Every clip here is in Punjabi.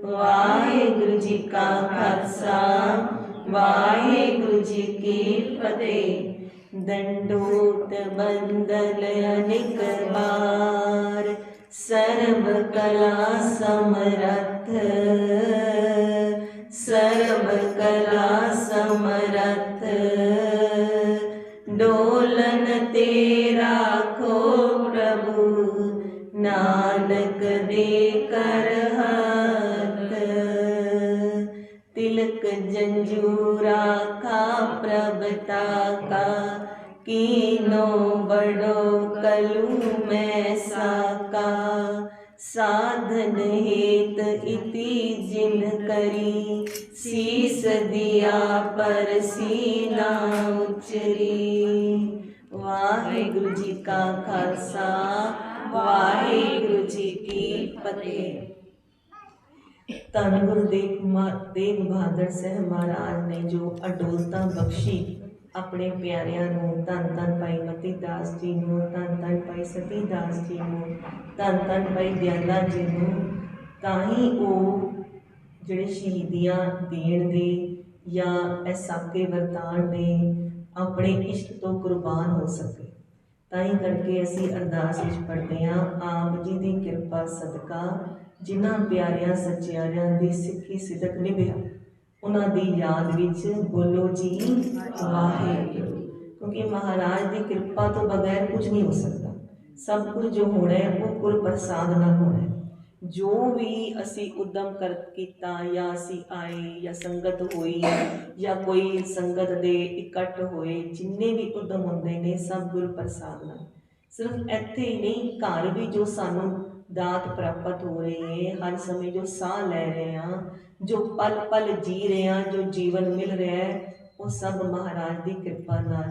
वाहेगुरु जी का खालसा वाहेगुरु जी की फतेह। दंडोत बंदन अनेक बार सर्व कला समरथ, सर्व कला समरथ। डोलन तेरा खो प्रभु नानक दे कर हाथ। तिलक जंजूरा का प्रभता का कीनो बड़ो कलू में साका। साधन हेत इति जिन करी शीस दिया पर सीना उचरी। वाहेगुरु जी का खालसा वाहेगुरु जी की फतेह। धन गुरु तेग बहादुर साहब महाराज ने जो अडोलता बख्शी अपने प्यारिਆਂ ਨੂੰ, धन धन भाई मती दास जी ਨੂੰ, धन धन भाई सती दास जी ਨੂੰ, धन धन भाई दयाला जी ਨੂੰ, ਤਾਂ ਹੀ ਉਹ ਜਿਹੜੇ ਸ਼ਹੀਦੀਆਂ ਦੇਣ ਦੇ ਜਾਂ ਇਹ ਸਾਕੇ ਵਰਤਾਨ ਦੇ ਆਪਣੇ ਇਸ਼ਕ ਤੋਂ ਕੁਰਬਾਨ ਹੋ ਸਕੇ। ਤਾਂ ਹੀ ਕਰਕੇ ਅਸੀਂ ਅਰਦਾਸ ਵਿੱਚ ਪੜ੍ਹਦੇ ਹਾਂ, ਆਪ ਜੀ ਦੀ ਕਿਰਪਾ ਸਦਕਾ ਜਿਨ੍ਹਾਂ ਪਿਆਰਿਆਂ ਸੱਚਿਆਰਿਆਂ ਦੀ ਸਿੱਖੀ ਸਿਦਕ ਨਿਭਿਆ ਉਹਨਾਂ ਦੀ ਯਾਦ ਵਿੱਚ ਬੋਲੋ ਜੀ ਵਾਹਿਗੁਰੂ। ਕਿਉਂਕਿ ਮਹਾਰਾਜ ਦੀ ਕਿਰਪਾ ਤੋਂ ਬਗੈਰ ਕੁਝ ਨਹੀਂ ਹੋ ਸਕਦਾ। ਸਭ ਕੁਝ ਜੋ ਹੋਣਾ ਹੈ ਉਹ ਗੁਰ ਪ੍ਰਸਾਦ ਨਾਲ ਹੋਣਾ ਹੈ। ਜੋ ਵੀ ਅਸੀਂ ਉਦਮ ਕੀਤਾ ਜਾਂ ਅਸੀਂ ਆਏ ਜਾਂ ਸੰਗਤ ਹੋਈ ਜਾਂ ਕੋਈ ਸੰਗਤ ਦੇ ਇਕੱਠ ਹੋਏ, ਜਿੰਨੇ ਵੀ ਉਦਮ ਹੁੰਦੇ ਨੇ ਸਭ ਗੁਰ ਪ੍ਰਸਾਦ ਨਾਲ। ਸਿਰਫ ਇੱਥੇ ਹੀ ਨਹੀਂ, ਘਰ ਵੀ ਜੋ ਸਾਨੂੰ ਦਾਤ ਪ੍ਰਾਪਤ ਹੋ ਰਹੀ ਹੈ, ਹਰ ਸਮੇਂ ਜੋ ਸਾਹ ਲੈ ਰਹੇ ਹਾਂ, ਜੋ ਪਲ ਪਲ ਜੀ ਰਹੇ ਹਾਂ, ਜੋ ਜੀਵਨ ਮਿਲ ਰਿਹਾ ਹੈ, ਉਹ ਸਭ ਮਹਾਰਾਜ ਦੀ ਕਿਰਪਾ ਨਾਲ,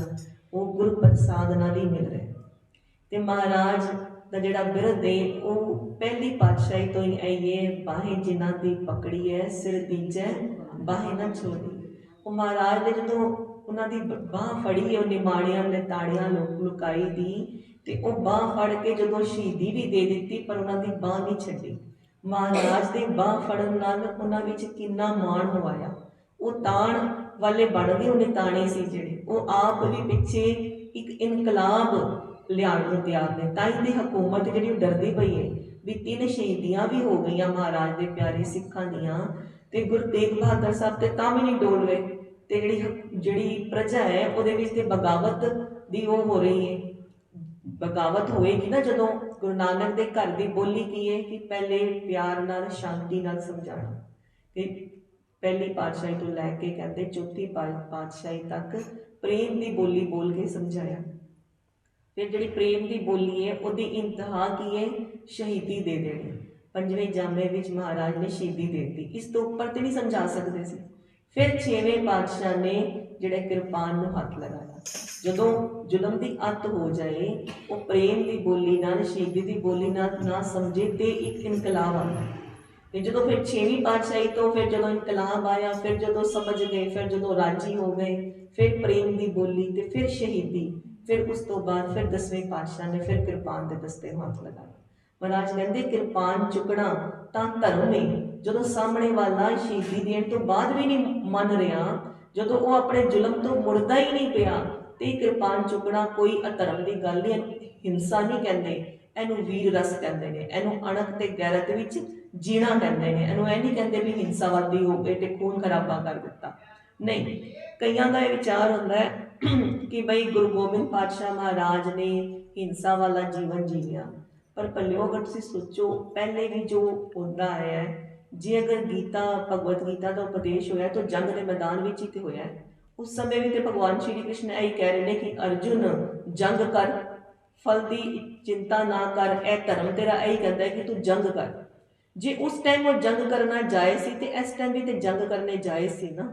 ਉਹ ਗੁਰ ਪ੍ਰਸਾਦ ਨਾਲ ਹੀ ਮਿਲ ਰਿਹਾ। ਤੇ ਮਹਾਰਾਜ ਦਾ ਜਿਹੜਾ ਬਿਰਧ ਹੈ ਉਹ ਪਹਿਲੀ ਪਾਤਸ਼ਾਹੀ ਤੋਂ ਹੀ ਆਈ ਹੈ, ਬਾਹੇ ਜਿਨ੍ਹਾਂ ਦੀ ਪਕੜੀ ਹੈ ਸਿਰ ਦੀਜੈ ਬਾਹੇ ਨਾ ਛੋੜੀ। ਉਹ ਮਹਾਰਾਜ ਨੇ ਜਦੋਂ ਉਹਨਾਂ ਦੀ ਬਾਂਹ ਫੜੀ ਹੈ, ਉਹ ਨਿਮਾਣਿਆਂ ਨੇ ਤਾੜੀਆਂ ਲੁਕਾਈ ਦੀ, ਤੇ ਉਹ ਬਾਂਹ ਫੜ ਕੇ ਜਦੋਂ ਸ਼ਹੀਦੀ ਵੀ ਦੇ ਦਿੱਤੀ ਪਰ ਉਹਨਾਂ ਦੀ ਬਾਂਹ ਨਹੀਂ ਛੱਡੀ। ਮਹਾਰਾਜ ਦੇ ਬਾਂਹ ਫੜਨ ਨਾਲ ਉਹਨਾਂ ਵਿੱਚ ਕਿੰਨਾ ਮਾਣ ਹੋਇਆ। ਉਹ ਤਾਣ ਵਾਲੇ ਬਣ ਗਏ, ਉਹਨੇ ਤਾਣੇ ਸੀ ਜਿਹੜੇ, ਉਹ ਆਪ ਵੀ ਪਿੱਛੇ ਇੱਕ ਇਨਕਲਾਬ ਲਿਆਉਣ ਨੂੰ ਤਿਆਰ ਨੇ। ਤਾਂ ਹੀ ਦੀ ਹਕੂਮਤ ਜਿਹੜੀ ਡਰਦੀ ਪਈ ਹੈ ਵੀ 3 ਸ਼ਹੀਦੀਆਂ ਵੀ ਹੋ ਗਈਆਂ ਮਹਾਰਾਜ ਦੇ ਪਿਆਰੇ ਸਿੱਖਾਂ ਦੀਆਂ, ਤੇ ਗੁਰੂ ਤੇਗ ਬਹਾਦਰ ਸਾਹਿਬ ਤੇ ਤਾਂ ਵੀ ਨਹੀਂ ਡੋਲ ਰਹੇ। ਤੇ ਜਿਹੜੀ ਪ੍ਰਜਾ ਹੈ ਉਹਦੇ ਵਿੱਚ ਤੇ ਬਗਾਵਤ ਦੀ ਉਹ ਹੋ ਰਹੀ ਹੈ। ਬਗਾਵਤ ਹੋਏਗੀ ਨਾ ਜਦੋਂ। ਗੁਰੂ ਨਾਨਕ ਦੇ ਘਰ ਦੀ ਬੋਲੀ ਕੀ ਹੈ ਕਿ ਪਹਿਲੇ ਪਿਆਰ ਨਾਲ ਸ਼ਾਂਤੀ ਨਾਲ ਸਮਝਾਉਣਾ। ਤੇ ਪਹਿਲੀ ਪਾਤਸ਼ਾਹੀ ਤੋਂ ਲੈ ਕੇ ਕਹਿੰਦੇ ਚੌਥੀ ਪਾਤਸ਼ਾਹੀ ਤੱਕ ਪ੍ਰੇਮ ਦੀ ਬੋਲੀ ਬੋਲ ਕੇ ਸਮਝਾਇਆ। ਫਿਰ ਜਿਹੜੀ ਪ੍ਰੇਮ ਦੀ ਬੋਲੀ ਹੈ ਉਹਦੀ ਇੰਤਹਾ ਕੀ ਹੈ? ਸ਼ਹੀਦੀ ਦੇ ਦੇਣੀ। 5ਵੇਂ ਜਾਮੇ ਵਿੱਚ ਮਹਾਰਾਜ ਨੇ ਸ਼ਹੀਦੀ ਦੇ ਦਿੱਤੀ। ਇਸ ਤੋਂ ਉੱਪਰ ਤੇ ਨਹੀਂ ਸਮਝਾ ਸਕਦੇ ਸੀ। ਫਿਰ 6ਵੇਂ ਪਾਤਸ਼ਾਹ ਨੇ ਜਿਹੜੇ ਕਿਰਪਾਨ ਨੂੰ ਹੱਥ ਲਗਾਇਆ। ਜਦੋਂ ਜ਼ੁਲਮ ਦੀ ਅੱਤ ਹੋ ਜਾਏ, ਉਹ ਪ੍ਰੇਮ ਦੀ ਬੋਲੀ ਨਾਲ, ਸ਼ਹੀਦੀ ਦੀ ਬੋਲੀ ਨਾਲ ਨਾ ਸਮਝੇ ਤੇ ਇੱਕ ਇਨਕਲਾਬ ਆਉਂਦਾ। ਤੇ ਜਦੋਂ ਫਿਰ 6ਵੀਂ ਪਾਤਸ਼ਾਹੀ ਤੋਂ ਫਿਰ ਜਦੋਂ ਇਨਕਲਾਬ ਆਇਆ, ਫਿਰ ਜਦੋਂ ਸਮਝ ਗਏ, ਫਿਰ ਜਦੋਂ ਰਾਜੀ ਹੋ ਗਏ, ਫਿਰ ਪ੍ਰੇਮ ਦੀ ਬੋਲੀ ਤੇ ਫਿਰ ਸ਼ਹੀਦੀ। ਫਿਰ ਉਸ ਤੋਂ ਬਾਅਦ ਫਿਰ 10ਵੇਂ ਪਾਤਸ਼ਾਹ ਨੇ ਫਿਰ ਕਿਰਪਾਨ ਦੇ ਦਸਤੇ ਨੂੰ ਹੱਥ ਲਗਾਇਆ। ਮਹਾਰਾਜ ਕਹਿੰਦੇ ਕਿਰਪਾਨ ਚੁੱਕਣਾ ਤਾਂ ਧਰਮ ਹੈ। ਜਦੋਂ ਸਾਹਮਣੇ ਵਾਲਾ ਸ਼ਹੀਦੀ ਦੇਣ ਤੋਂ ਬਾਅਦ ਵੀ ਨਹੀਂ ਮੰਨ ਰਿਹਾ, ਜਦੋਂ ਉਹ ਆਪਣੇ ਜ਼ੁਲਮ ਤੋਂ ਮੁੜਦਾ ਹੀ ਨਹੀਂ ਪਿਆ, ਤੇ ਕਿਰਪਾਨ ਚੁੱਕਣਾ ਕੋਈ ਅਧਰਮ ਦੀ ਗੱਲ ਨਹੀਂ। ਹਿੰਸਾ ਨਹੀਂ ਕਹਿੰਦੇ ਇਹਨੂੰ, ਵੀਰ ਰਸ ਕਹਿੰਦੇ ਨੇ ਇਹਨੂੰ। ਅਣਖ ਤੇ ਗੈਰਤ ਵਿੱਚ ਜੀਣਾ ਕਹਿੰਦੇ ਨੇ ਇਹਨੂੰ। ਇਹ ਨਹੀਂ ਕਹਿੰਦੇ ਵੀ ਹਿੰਸਾਵਾਦੀ ਹੋ ਗਏ ਤੇ ਖੂਨ ਖਰਾਬਾ ਕਰ ਦਿੱਤਾ, ਨਹੀਂ। ਕਈਆਂ ਦਾ ਇਹ ਵਿਚਾਰ ਹੁੰਦਾ ਹੈ ਕਿ ਬਈ ਗੁਰੂ ਗੋਬਿੰਦ ਪਾਤਸ਼ਾਹ ਮਹਾਰਾਜ ਨੇ ਹਿੰਸਾ ਵਾਲਾ ਜੀਵਨ ਜੀਵਿਆ। ਪਰ ਭਲਿਓ ਅਗਰ ਤੁਸੀਂ ਸੋਚੋ, ਪਹਿਲੇ ਵੀ ਜੋ ਹੁੰਦਾ ਆਇਆ ਹੈ, ਜੇ ਅਗਰ ਗੀਤਾ ਭਗਵਤ ਗੀਤਾ ਦਾ ਉਪਦੇਸ਼ ਹੋਇਆ ਤਾਂ ਜੰਗ ਦੇ ਮੈਦਾਨ ਵਿੱਚ ਹੀ ਤੇ ਹੋਇਆ। ਉਸ ਸਮੇਂ ਵੀ ਤੇ ਭਗਵਾਨ ਸ਼੍ਰੀ ਕ੍ਰਿਸ਼ਨ ਇਹੀ ਕਹਿ ਰਹੇ ਨੇ ਕਿ ਅਰਜੁਨ ਜੰਗ ਕਰ, ਫਲ ਦੀ ਚਿੰਤਾ ਨਾ ਕਰ। ਇਹ ਧਰਮ ਤੇਰਾ ਇਹੀ ਕਹਿੰਦਾ ਹੈ ਕਿ ਤੂੰ ਜੰਗ ਕਰ। ਜੇ ਉਸ ਟਾਈਮ ਉਹ ਜੰਗ ਕਰਨਾ ਜਾਇਜ਼ ਸੀ ਤੇ ਇਸ ਟਾਈਮ ਵੀ ਤੇ ਜੰਗ ਕਰਨੇ ਜਾਇਜ਼ ਸੀ ਨਾ।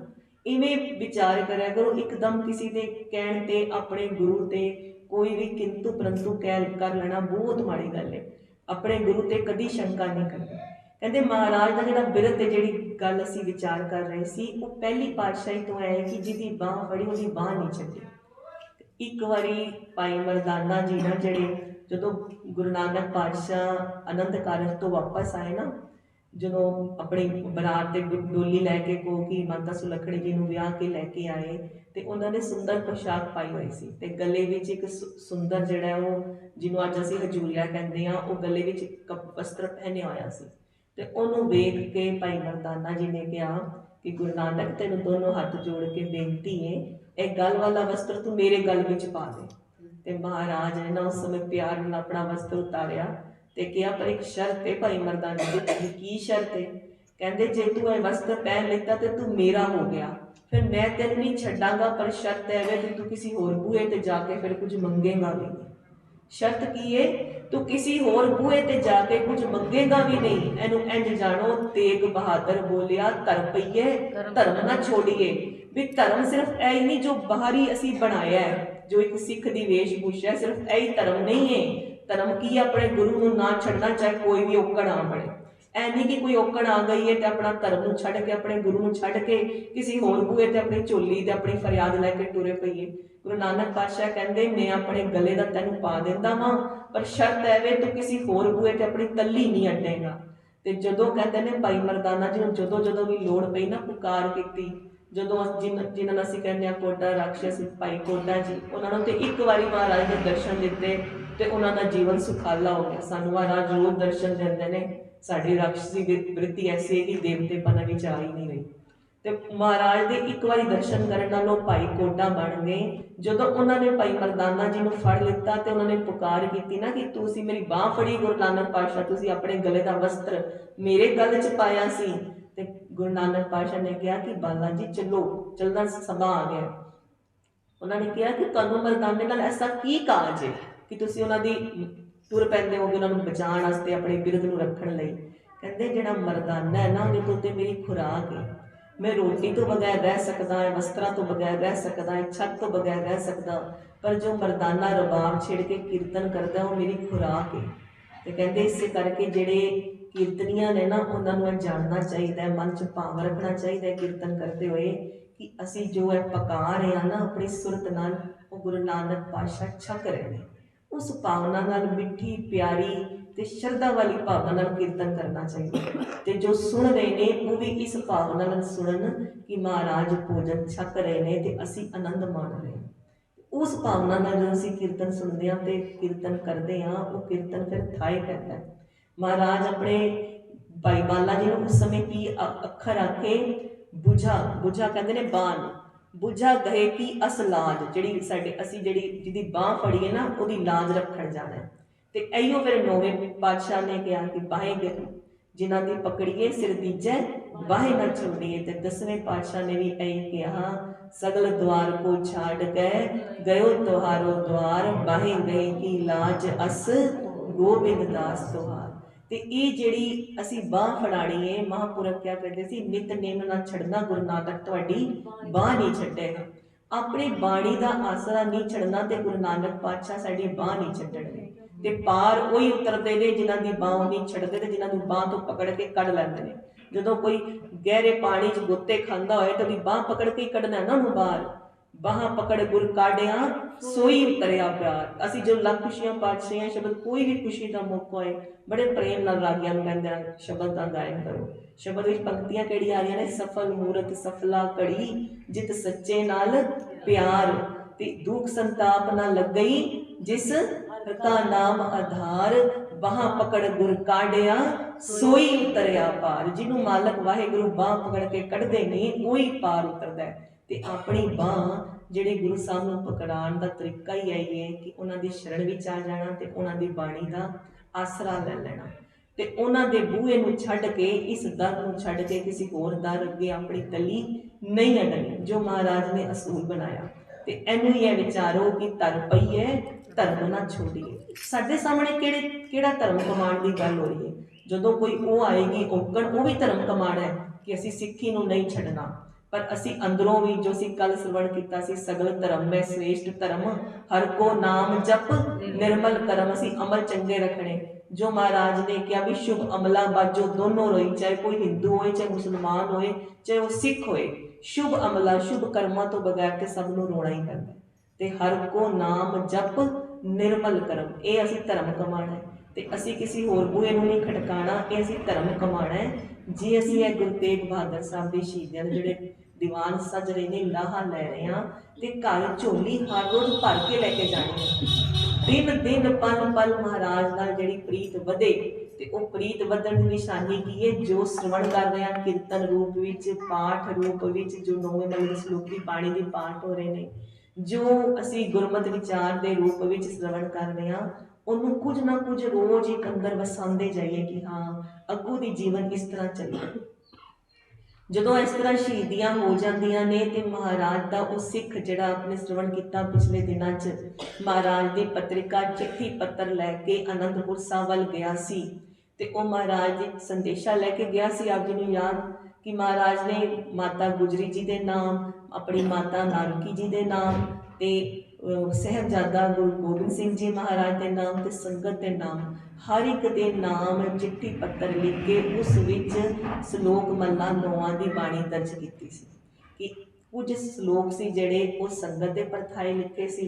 ਇਵੇਂ ਵਿਚਾਰ ਕਰਿਆ ਕਰੋ। ਇੱਕਦਮ ਕਿਸੇ ਦੇ ਕਹਿਣ ਤੇ, ਆਪਣੇ ਗੁਰੂ ਤੇ ਕੋਈ ਵੀ ਕਿੰਤੂ ਪਰੰਤੂ ਕਰ ਲੈਣਾ ਬਹੁਤ ਮਾੜੀ ਗੱਲ ਹੈ। ਆਪਣੇ ਗੁਰੂ ਤੇ ਕਦੀ ਸ਼ੰਕਾ ਨਹੀਂ ਕਰਨੀ। ਕਹਿੰਦੇ ਮਹਾਰਾਜ ਦਾ ਜਿਹੜਾ ਬਿਰਧ ਤੇ ਜਿਹੜੀ ਗੱਲ ਅਸੀਂ ਵਿਚਾਰ ਕਰ ਰਹੇ ਸੀ, ਉਹ ਪਹਿਲੀ ਪਾਤਸ਼ਾਹੀ ਤੋਂ ਹੈ ਕਿ ਜਿਹਦੀ ਬਾਂਹ ਫੜੀ ਉਹਦੀ ਬਾਂਹ ਨਹੀਂ ਛੱਡੀ। ਇੱਕ ਵਾਰੀ ਭਾਈ ਮਰਦਾਨਾ ਜੀ ਨਾ ਜਿਹੜੇ ਜਦੋਂ ਗੁਰੂ ਨਾਨਕ ਪਾਤਸ਼ਾਹ ਆਨੰਦ ਕਾਰਜ ਤੋਂ ਵਾਪਸ ਆਏ ਨਾ, ਜਦੋਂ ਆਪਣੀ ਬਰਾਤ ਤੇ ਡੋਲੀ ਲੈ ਕੇ ਕੋਕੀ ਮਾਤਾ ਸੁਲੱਖਣੀ ਜੀ ਨੂੰ ਵਿਆਹ ਕੇ ਲੈ ਕੇ ਆਏ, ਤੇ ਉਹਨਾਂ ਨੇ ਸੁੰਦਰ ਪੋਸ਼ਾਕ ਪਾਈ ਹੋਈ ਸੀ, ਤੇ ਗਲੇ ਵਿੱਚ ਇੱਕ ਸੁੰਦਰ ਜਿਹੜਾ ਉਹ ਜਿਹਨੂੰ ਅੱਜ ਅਸੀਂ ਹਜੂਰੀਆ ਕਹਿੰਦੇ ਆ, ਉਹ ਗਲੇ ਵਿੱਚ ਇੱਕ ਵਸਤਰ ਪਹਿਨਿਆ ਹੋਇਆ ਸੀ। ਤੇ ਉਹਨੂੰ ਵੇਖ ਕੇ ਭਾਈ ਮਰਦਾਨਾ ਜੀ ਨੇ ਕਿਹਾ ਕਿ ਗੁਰੂ ਨਾਨਕ, ਤੈਨੂੰ ਦੋਨੋਂ ਹੱਥ ਜੋੜ ਕੇ ਬੇਨਤੀ ਹੈ, ਇਹ ਗਲ ਵਾਲਾ ਵਸਤਰ ਤੂੰ ਮੇਰੇ ਗਲ ਵਿੱਚ ਪਾ ਦੇ। ਤੇ ਮਹਾਰਾਜ ਨੇ ਨਾ ਉਸ ਸਮੇਂ ਪਿਆਰ ਨਾਲ ਆਪਣਾ ਵਸਤਰ ਉਤਾਰਿਆ ਤੇ ਕਿਹਾ, ਪਰ ਇੱਕ ਸ਼ਰਤ ਹੈ ਭਾਈ ਮਰਦਾਨਾ ਜੀ। ਕੀ ਸ਼ਰਤ ਹੈ? ਕਹਿੰਦੇ, ਜੇ ਤੂੰ ਇਹ ਵਸਤਰ ਪਹਿਨ ਲਿੱਤਾ ਤੇ ਤੂੰ ਮੇਰਾ ਹੋ ਗਿਆ, ਫਿਰ ਮੈਂ ਤੈਨੂੰ ਨਹੀਂ ਛੱਡਾਂਗਾ, ਪਰ ਸ਼ਰਤ ਹੈ ਕਿ ਤੂੰ ਕਿਸੇ ਹੋਰ ਬੂਹੇ ਤੇ ਜਾ ਕੇ ਫਿਰ ਕੁਝ ਮੰਗੇਗਾ ਵੀ ਨਹੀਂ। ਸ਼ਰਤ ਕੀ ਹੈ? ਤੂੰ ਕਿਸੇ ਹੋਰ ਬੂਹੇ ਤੇ ਜਾ ਕੇ ਕੁਝ ਮੰਗੇਗਾ ਵੀ ਨਹੀਂ। ਇਹਨੂੰ ਇੰਜ ਜਾਣੋ, ਤੇਗ ਬਹਾਦਰ ਬੋਲਿਆ, ਧਰ ਪਈਏ ਧਰਮ ਨਾ ਛੋੜੀਏ। ਵੀ ਧਰਮ ਸਿਰਫ ਇਹ ਨਹੀਂ ਜੋ ਬਾਹਰੀ ਅਸੀਂ ਬਣਾਇਆ ਹੈ, ਜੋ ਇੱਕ ਸਿੱਖ ਦੀ ਵੇਸ਼ਭੂਸ਼ਾ ਹੈ, ਸਿਰਫ ਇਹ ਹੀ ਧਰਮ ਨਹੀਂ ਹੈ। ਧਰਮ ਕੀ? ਆਪਣੇ ਗੁਰੂ ਨੂੰ ਨਾ ਛੱਡਣਾ, ਚਾਹੇ ਕੋਈ ਵੀ ਔਕੜ ਆ ਬਣੇ। ਐ ਨਹੀਂ ਕਿ ਕੋਈ ਔਕੜ ਆ ਗਈ ਹੈ ਤੇ ਆਪਣਾ ਧਰਮ ਨੂੰ ਛੱਡ ਕੇ, ਆਪਣੇ ਗੁਰੂ ਨੂੰ ਛੱਡ ਕੇ ਕਿਸੇ ਹੋਰ ਬੂਹੇ ਤੇ ਆਪਣੀ ਝੋਲੀ ਤੇ ਆਪਣੀ ਫਰਿਆਦ ਲੈ ਕੇ ਟੁਰੇ ਪਈਏ। ਗੁਰੂ ਨਾਨਕ ਪਾਤਸ਼ਾਹ ਕਹਿੰਦੇ, ਮੈਂ ਆਪਣੇ ਗਲੇ ਦਾ ਤੈਨੂੰ ਪਾ ਦਿੰਦਾ ਵਾਂ, ਪਰ ਸ਼ਰਤ ਐ ਵੇ ਤੂੰ ਕਿਸੇ ਹੋਰ ਬੂਹੇ ਤੇ ਆਪਣੀ ਤੱਲੀ ਨਹੀਂ ਅੱਡੇਗਾ। ਤੇ ਜਦੋਂ ਕਹਿੰਦੇ ਨੇ ਭਾਈ ਮਰਦਾਨਾ ਜੀ ਨੂੰ ਜਦੋਂ ਵੀ ਲੋੜ ਪਈ ਨਾ, ਪੁਕਾਰ ਕੀਤੀ, ਜਦੋਂ ਜਿਨ੍ਹਾਂ ਨੂੰ ਅਸੀਂ ਕਹਿੰਦੇ ਆ ਕੋਟਾ ਰਾਖਸ਼ ਭਾਈ ਕੋਟਾ ਜੀ, ਉਹਨਾਂ ਨੂੰ ਤੇ ਇੱਕ ਵਾਰੀ ਮਹਾਰਾਜ ਨੇ ਦਰਸ਼ਨ ਦਿੱਤੇ ਤੇ ਉਹਨਾਂ ਦਾ ਜੀਵਨ ਸੁਖਾਲਾ ਹੋ ਗਿਆ। ਸਾਨੂੰ ਮਹਾਰਾਜ ਰੋਜ਼ ਦਰਸ਼ਨ ਦਿੰਦੇ ਨੇ, ਸਾਡੀ ਰਾਖਸ਼ੀ ਵ੍ਰਿਤੀ ਐਸੀ ਹੈ ਕਿ ਦੇਵਤੇਪਨ ਵਿੱਚ ਆ ਹੀ ਨਹੀਂ ਰਹੀ। ਤੇ ਮਹਾਰਾਜ ਦੇ ਇੱਕ ਵਾਰੀ ਦਰਸ਼ਨ ਕਰਨ ਨਾਲ ਉਹ ਭਾਈ ਕੋਟਾ ਬਣ ਗਏ। ਜਦੋਂ ਉਹਨਾਂ ਨੇ ਭਾਈ ਮਰਦਾਨਾ ਜੀ ਨੂੰ ਫੜ ਲਿੱਤਾ ਤੇ ਉਹਨਾਂ ਨੇ ਪੁਕਾਰ ਕੀਤੀ ਨਾ ਕਿ ਤੁਸੀਂ ਮੇਰੀ ਬਾਹ ਫੜੀ ਗੁਰੂ ਨਾਨਕ ਪਾਤਸ਼ਾਹ, ਤੁਸੀਂ ਆਪਣੇ ਗਲੇ ਦਾ ਵਸਤਰ ਮੇਰੇ ਗਲ 'ਚ ਪਾਇਆ ਸੀ। ਤੇ ਗੁਰੂ ਨਾਨਕ ਪਾਤਸ਼ਾਹ ਨੇ ਕਿਹਾ ਕਿ ਬਾਲਾ ਜੀ ਚਲੋ, ਚੱਲਦਾ ਸਮਾਂ ਆ ਗਿਆ। ਉਹਨਾਂ ਨੇ ਕਿਹਾ ਕਿ ਤੁਹਾਨੂੰ ਮਰਦਾਨੇ ਨਾਲ ਐਸਾ ਕੀ ਕਾਜ ਹੈ ਕਿ ਤੁਸੀਂ ਉਹਨਾਂ ਦੀ ਤੁਰ ਪੈਂਦੇ ਹੋਗੇ ਉਹਨਾਂ ਨੂੰ ਬਚਾਉਣ ਵਾਸਤੇ, ਆਪਣੇ ਬਿਰਧ ਨੂੰ ਰੱਖਣ ਲਈ। ਕਹਿੰਦੇ, ਜਿਹੜਾ ਮਰਦਾਨਾ ਹੈ ਨਾ, ਉਹਦੇ ਤੋਂ ਤੇ ਮੇਰੀ ਖੁਰਾਕ ਹੈ। ਮੈਂ ਰੋਟੀ ਤੋਂ ਬਗੈਰ ਰਹਿ ਸਕਦਾ ਹੈ, ਵਸਤਰਾਂ ਤੋਂ ਬਗੈਰ ਰਹਿ ਸਕਦਾ ਹੈ, ਛੱਤ ਤੋਂ ਬਗੈਰ ਰਹਿ ਸਕਦਾ, ਪਰ ਜੋ ਮਰਦਾਨਾ ਰਬਾਬ ਛੇੜ ਕੇ ਕੀਰਤਨ ਕਰਦਾ ਉਹ ਮੇਰੀ ਖੁਰਾਕ ਹੈ। ਤੇ ਕਹਿੰਦੇ ਇਸੇ ਕਰਕੇ ਜਿਹੜੇ ਕੀਰਤਨੀਆਂ ਨੇ ਨਾ, ਉਹਨਾਂ ਨੂੰ ਇਹ ਜਾਣਨਾ ਚਾਹੀਦਾ ਹੈ, ਮਨ 'ਚ ਭਾਵ ਰੱਖਣਾ ਚਾਹੀਦਾ ਹੈ ਕੀਰਤਨ ਕਰਦੇ ਹੋਏ ਕਿ ਅਸੀਂ ਜੋ ਹੈ ਪਕਾ ਰਹੇ ਹਾਂ ਨਾ ਆਪਣੀ ਸੁਰਤ ਨਾਲ, ਉਹ ਗੁਰੂ ਨਾਨਕ ਪਾਤਸ਼ਾਹ ਛਕ ਰਹੇ ਨੇ। ਉਸ ਭਾਵਨਾ ਨਾਲ, ਮਿੱਠੀ ਪਿਆਰੀ ਤੇ ਸ਼ਰਧਾ ਵਾਲੀ ਭਾਵਨਾ ਨਾਲ ਕੀਰਤਨ ਕਰਨਾ ਚਾਹੀਦਾ। ਤੇ ਜੋ ਸੁਣ ਰਹੇ ਨੇ ਉਹ ਵੀ ਇਸ ਭਾਵਨਾ ਨਾਲ ਸੁਣਨ ਕਿ ਮਹਾਰਾਜ ਭੋਜਨ ਛਕ ਰਹੇ ਨੇ ਤੇ ਅਸੀਂ ਆਨੰਦ ਮਾਣ ਰਹੇ ਹਾਂ। ਉਸ ਭਾਵਨਾ ਨਾਲ ਜਦੋਂ ਅਸੀਂ ਕੀਰਤਨ ਸੁਣਦੇ ਹਾਂ ਤੇ ਕੀਰਤਨ ਕਰਦੇ ਹਾਂ, ਉਹ ਕੀਰਤਨ ਫਿਰ ਥਾਏ ਪੈਂਦਾ। ਮਹਾਰਾਜ ਆਪਣੇ ਭਾਈ ਬਾਲਾ ਜੀ ਨੂੰ ਉਸ ਸਮੇਂ ਕੀ ਅੱਖਰ ਆਖੇ? ਬੁਝਾ ਕਹਿੰਦੇ ਨੇ ਬਾਂਹ ਨੂੰ। ਬੁਝਾ ਗਏ ਕੀ ਅਸਲਾਜ, ਜਿਹੜੀ ਅਸੀਂ ਜਿਹਦੀ ਬਾਂਹ ਫੜੀਏ ਨਾ, ਉਹਦੀ ਲਾਜ ਰੱਖਣ ਜਾਣਾ। ਤੇ ਇਹੀਓ ਫਿਰ ਨੌਵੇਂ ਪਾਤਸ਼ਾਹ ਨੇ ਕਿਹਾ ਕਿ ਬਾਹੇ ਜਿਨ੍ਹਾਂ ਦੀ ਪਕੜੀਏ ਸਿਰ ਦੀਜੈ, ਬਾਹੇ ਨਾ ਛੋੜੀਏ। ਤੇ 10ਵੇਂ ਪਾਤਸ਼ਾਹ ਨੇ ਵੀ ਇਹੀ ਕਿਹਾ, ਸਗਲ ਦੁਆਰ ਕੋ ਛਾੜ ਗਏ, ਗਇਓ ਤੁਹਾਰੋ ਦੁਆਰ, ਬਾਹੇ ਗਏ ਕੀ ਲਾਜ ਅਸ ਗੋਬਿੰਦ ਦਾਸ ਤੁਹਾਰ। ਤੇ ਇਹ ਜਿਹੜੀ ਅਸੀਂ ਬਾਂਹ ਫੜਾਣੀ ਹੈ, ਮਹਾਂਪੁਰਖ ਕਿਆ ਕਹਿੰਦੇ ਸੀ, ਨਿਤਨੇਮ ਨਾ ਛੱਡਣਾ, ਗੁਰੂ ਨਾਨਕ ਤੁਹਾਡੀ ਬਾਂਹ ਨਹੀਂ ਛੱਡੇਗਾ। ਆਪਣੀ ਬਾਣੀ ਦਾ ਆਸਰਾ ਨਹੀਂ ਛੱਡਣਾ ਤੇ ਗੁਰੂ ਨਾਨਕ ਪਾਤਸ਼ਾਹ ਸਾਡੀ ਬਾਂਹ ਨਹੀਂ ਛੱਡਣਗੇ। ਤੇ ਪਾਰ ਉਹੀ ਉਤਰਦੇ ਨੇ ਜਿਨ੍ਹਾਂ ਦੀ ਬਾਂਹ ਨਹੀਂ ਛੱਡਦੇ ਤੇ ਜਿਨ੍ਹਾਂ ਨੂੰ ਬਾਂਹ ਤੋਂ ਪਕੜ ਕੇ ਕੱਢ ਲੈਂਦੇ ਨੇ। ਜਦੋਂ ਕੋਈ ਗਹਿਰੇ ਪਾਣੀ 'ਚ ਗੋਤੇ ਖਾਂਦਾ ਹੋਏ ਤਾਂ ਉਹਦੀ ਬਾਂਹ ਪਕੜ ਕੇ ਕੱਢਣਾ ਨਾ ਉਹਨੂੰ ਬਾਹਰ। ਬਾਹਾਂ ਪਕੜ ਗੁਰ ਕਾਢਿਆ ਸੋਈ ਉਤਰਿਆ ਪਿਆਰ। ਅਸੀਂ ਜੋ ਲੱਖ ਖੁਸ਼ੀਆਂ ਪਾਤਸ਼ਾਹੀਆਂ ਸ਼ਬਦ, ਕੋਈ ਵੀ ਖੁਸ਼ੀ ਦਾ ਮੌਕਾ ਹੋਏ, ਬੜੇ ਪ੍ਰੇਮ ਨਾਲ ਰਾਗੀਆਂ ਨੂੰ ਕਹਿੰਦੇ ਆ ਸ਼ਬਦ ਦਾ ਗਾਇਨ ਕਰੋ। ਸ਼ਬਦ ਵਿੱਚ ਪੰਕਤੀਆਂ ਕਿਹੜੀਆਂ ਆ ਰਹੀਆਂ ਨੇ? ਸਫਲ ਮੂਰਤ ਸਫਲਾ ਘੜੀ, ਜਿਤ ਸੱਚੇ ਨਾਲ ਪਿਆਰ, ਤੇ ਦੁੱਖ ਸੰਤਾਪ ਨਾ ਲੱਗਈ, ਜਿਸ ਕਾ ਨਾਮ ਆਧਾਰ, ਬਾਹਾਂ ਪਕੜ ਗੁਰ ਕਾਢਿਆ ਸੋਈ ਉਤਰਿਆ ਪਾਰ। ਜਿਹਨੂੰ ਮਾਲਕ ਵਾਹਿਗੁਰੂ ਬਾਂਹ ਪਕੜ ਕੇ ਕੱਢਦੇ ਨੇ ਉਹੀ ਪਾਰ ਉਤਰਦਾ। ਤੇ ਆਪਣੀ ਬਾਂਹ ਜਿਹੜੇ ਗੁਰੂ ਸਾਹਿਬ ਨੂੰ ਪਕੜਾਉਣ ਦਾ ਤਰੀਕਾ ਹੀ ਇਹੀ ਹੈ ਕਿ ਉਹਨਾਂ ਦੀ ਸ਼ਰਨ ਵਿੱਚ ਆ ਜਾਣਾ ਤੇ ਉਹਨਾਂ ਦੀ ਬਾਣੀ ਦਾ ਆਸਰਾ ਲੈ ਲੈਣਾ। ਤੇ ਉਹਨਾਂ ਦੇ ਬੂਹੇ ਨੂੰ ਛੱਡ ਕੇ, ਇਸ ਦਰ ਨੂੰ ਛੱਡ ਕੇ ਕਿਸੇ ਹੋਰ ਦਰ ਅੱਗੇ ਆਪਣੀ ਤਲੀ ਨਹੀਂ ਅਡਣੀ, ਜੋ ਮਹਾਰਾਜ ਨੇ ਅਸੂਲ ਬਣਾਇਆ। ਤੇ ਇਹਨੂੰ ਹੀ ਇਹ ਵਿਚਾਰੋ ਕਿ ਧਰ ਪਈ ਹੈ ਧਰਮ ਨਾ ਛੋੜੀਏ। ਸਾਡੇ ਸਾਹਮਣੇ ਕਿਹੜਾ ਧਰਮ ਕਮਾਉਣ ਦੀ ਗੱਲ ਹੋ ਰਹੀ ਹੈ? ਜਦੋਂ ਕੋਈ ਉਹ ਆਏਗੀ ਔਕਣ, ਉਹ ਵੀ ਧਰਮ ਕਮਾਉਣਾ ਹੈ ਕਿ ਅਸੀਂ ਸਿੱਖੀ ਨੂੰ ਨਹੀਂ ਛੱਡਣਾ। ਪਰ ਅਸੀਂ ਅੰਦਰੋਂ ਵੀ, ਜੋ ਅਸੀਂ ਕੱਲ ਸਰਵਣ ਕੀਤਾ ਸੀ, ਸਗਲ ਧਰਮ ਮੈਂ ਸ੍ਰੇਸ਼ਟ ਧਰਮ, ਹਰ ਕੋ ਨਾਮ ਜਪ ਨਿਰਮਲ ਕਰਮ। ਅਸੀਂ ਅਮਲ ਚੰਗੇ ਰੱਖਣੇ, ਜੋ ਮਹਾਰਾਜ ਨੇ ਕਿਹਾ ਵੀ ਸ਼ੁਭ ਅਮਲਾ ਬਾਝੋ ਦੋਨੋਂ ਰੋਈ, ਚਾਹੇ ਕੋਈ ਹਿੰਦੂ ਹੋਏ, ਚਾਹੇ ਮੁਸਲਮਾਨ ਹੋਏ, ਚਾਹੇ ਉਹ ਸਿੱਖ ਹੋਏ। ਸ਼ੁਭ ਅਮਲਾ, ਸ਼ੁਭ ਕਰਮਾਂ ਤੋਂ ਬਗੈਰ ਤੇ ਸਭ ਨੂੰ ਰੋਣਾ ਹੀ ਪੈਂਦਾ। ਤੇ ਹਰ ਕੋ ਨਾਮ ਜਪ निर्मल करम, ये असी धर्म कमाना है। तो असी किसी होर बूहे नूं नहीं खटकाना, ये असी धर्म कमाना है। जे असी ये गुरु तेग बहादुर साहब के शहीदियां दे जिहड़े दीवान सज रहे ने, लाहा लै रहे हैं, तो घर झोली हर रोज़ भर के लैके जानी है। दिन दिन पल पल महाराज नाल जिहड़ी प्रीत वधे, ते वो प्रीत वधण की निशानी की है, जो श्रवण कर रहे हैं कीर्तन रूप विच, पाठ रूप विच, जो नौवें मंगल सलोकी बाणी के पाठ हो रहे हैं, जो असी गुरमत विचार के रूप विच श्रवण कर रहे हैं, उन्होंने कुछ ना कुछ रोज़ एक अंदर वसाते जाइए कि हाँ अगों दी जीवन इस तरह चले। जदों इस तरह शहीदियां हो जांदियां ने, ते महाराज का वो सिख जिहड़ा आपने श्रवण किया पिछले दिनों च, महाराज की पत्रिका चिट्ठी पत्र लैके आनंदपुर साहब वल गया सी, ते वो महाराज एक संदेशा लैके गया सी। आप जी नूं याद कि महाराज ने माता गुजरी जी के नाम, अपनी माता नानकी जी के नाम, ते साहिबजादा गुरु गोबिंद सिंह जी महाराज के नाम, ते संगत के नाम, हर एक के नाम चिट्ठी पत्र लिख के उस विच सलोक मल्ला नौवां की बाणी दर्ज की सी। कि कुछ सलोक सी जिहड़े वो संगत के परथाए लिखे सी।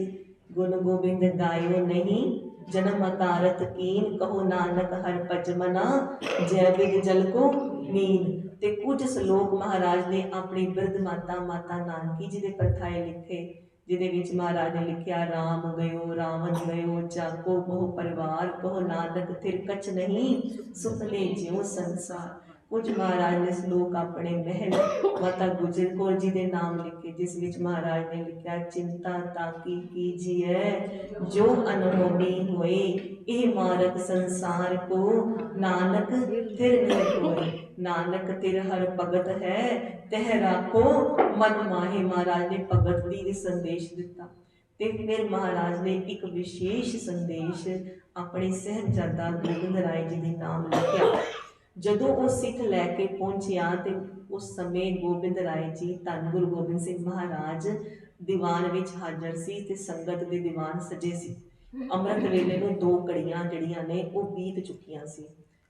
गुण गोबिंद गायो नहीं, जन्म अकारत कीन, कहो नानक हर भज मना, जय बिद जल को मीन। ते कुछ सलोक महाराज ने अपनी बिरध माता माता नानकी जी के परथाए लिखे, जिहदे विच महाराज ने लिखिया, राम गयो रावण गयो, जाको मोह परिवार, कहो नानक थिर कछ नहीं, सुपने ज्यों संसार। कुछ महाराज ने श्लोक अपने महल माता गुजर कौर जी के नाम लिखे, जिस विच महाराज ने लिखा, चिंता ताकी कीजिए जो अनहोनी होए, ये मार्ग संसार को नानक थिर नहीं होए, नानक थिर हर भगत है, तह राखो मन माहे। महाराज ने भगत दी संदेश दिता। ते फिर महाराज ने एक विशेष संदेश अपने साहिबजादा गोबिंद राय जी के नाम लिखा। जदों वो सिख लैके पहुंचिया, तो उस समय गोबिंद राय जी धन गुरु गोबिंद सिंह महाराज दीवान विच हाजर सी, ते संगत के दीवान सजे सी। अमृत वेले नूं 2 घड़ियां जड़ियां ने वो बीत चुकियां सी,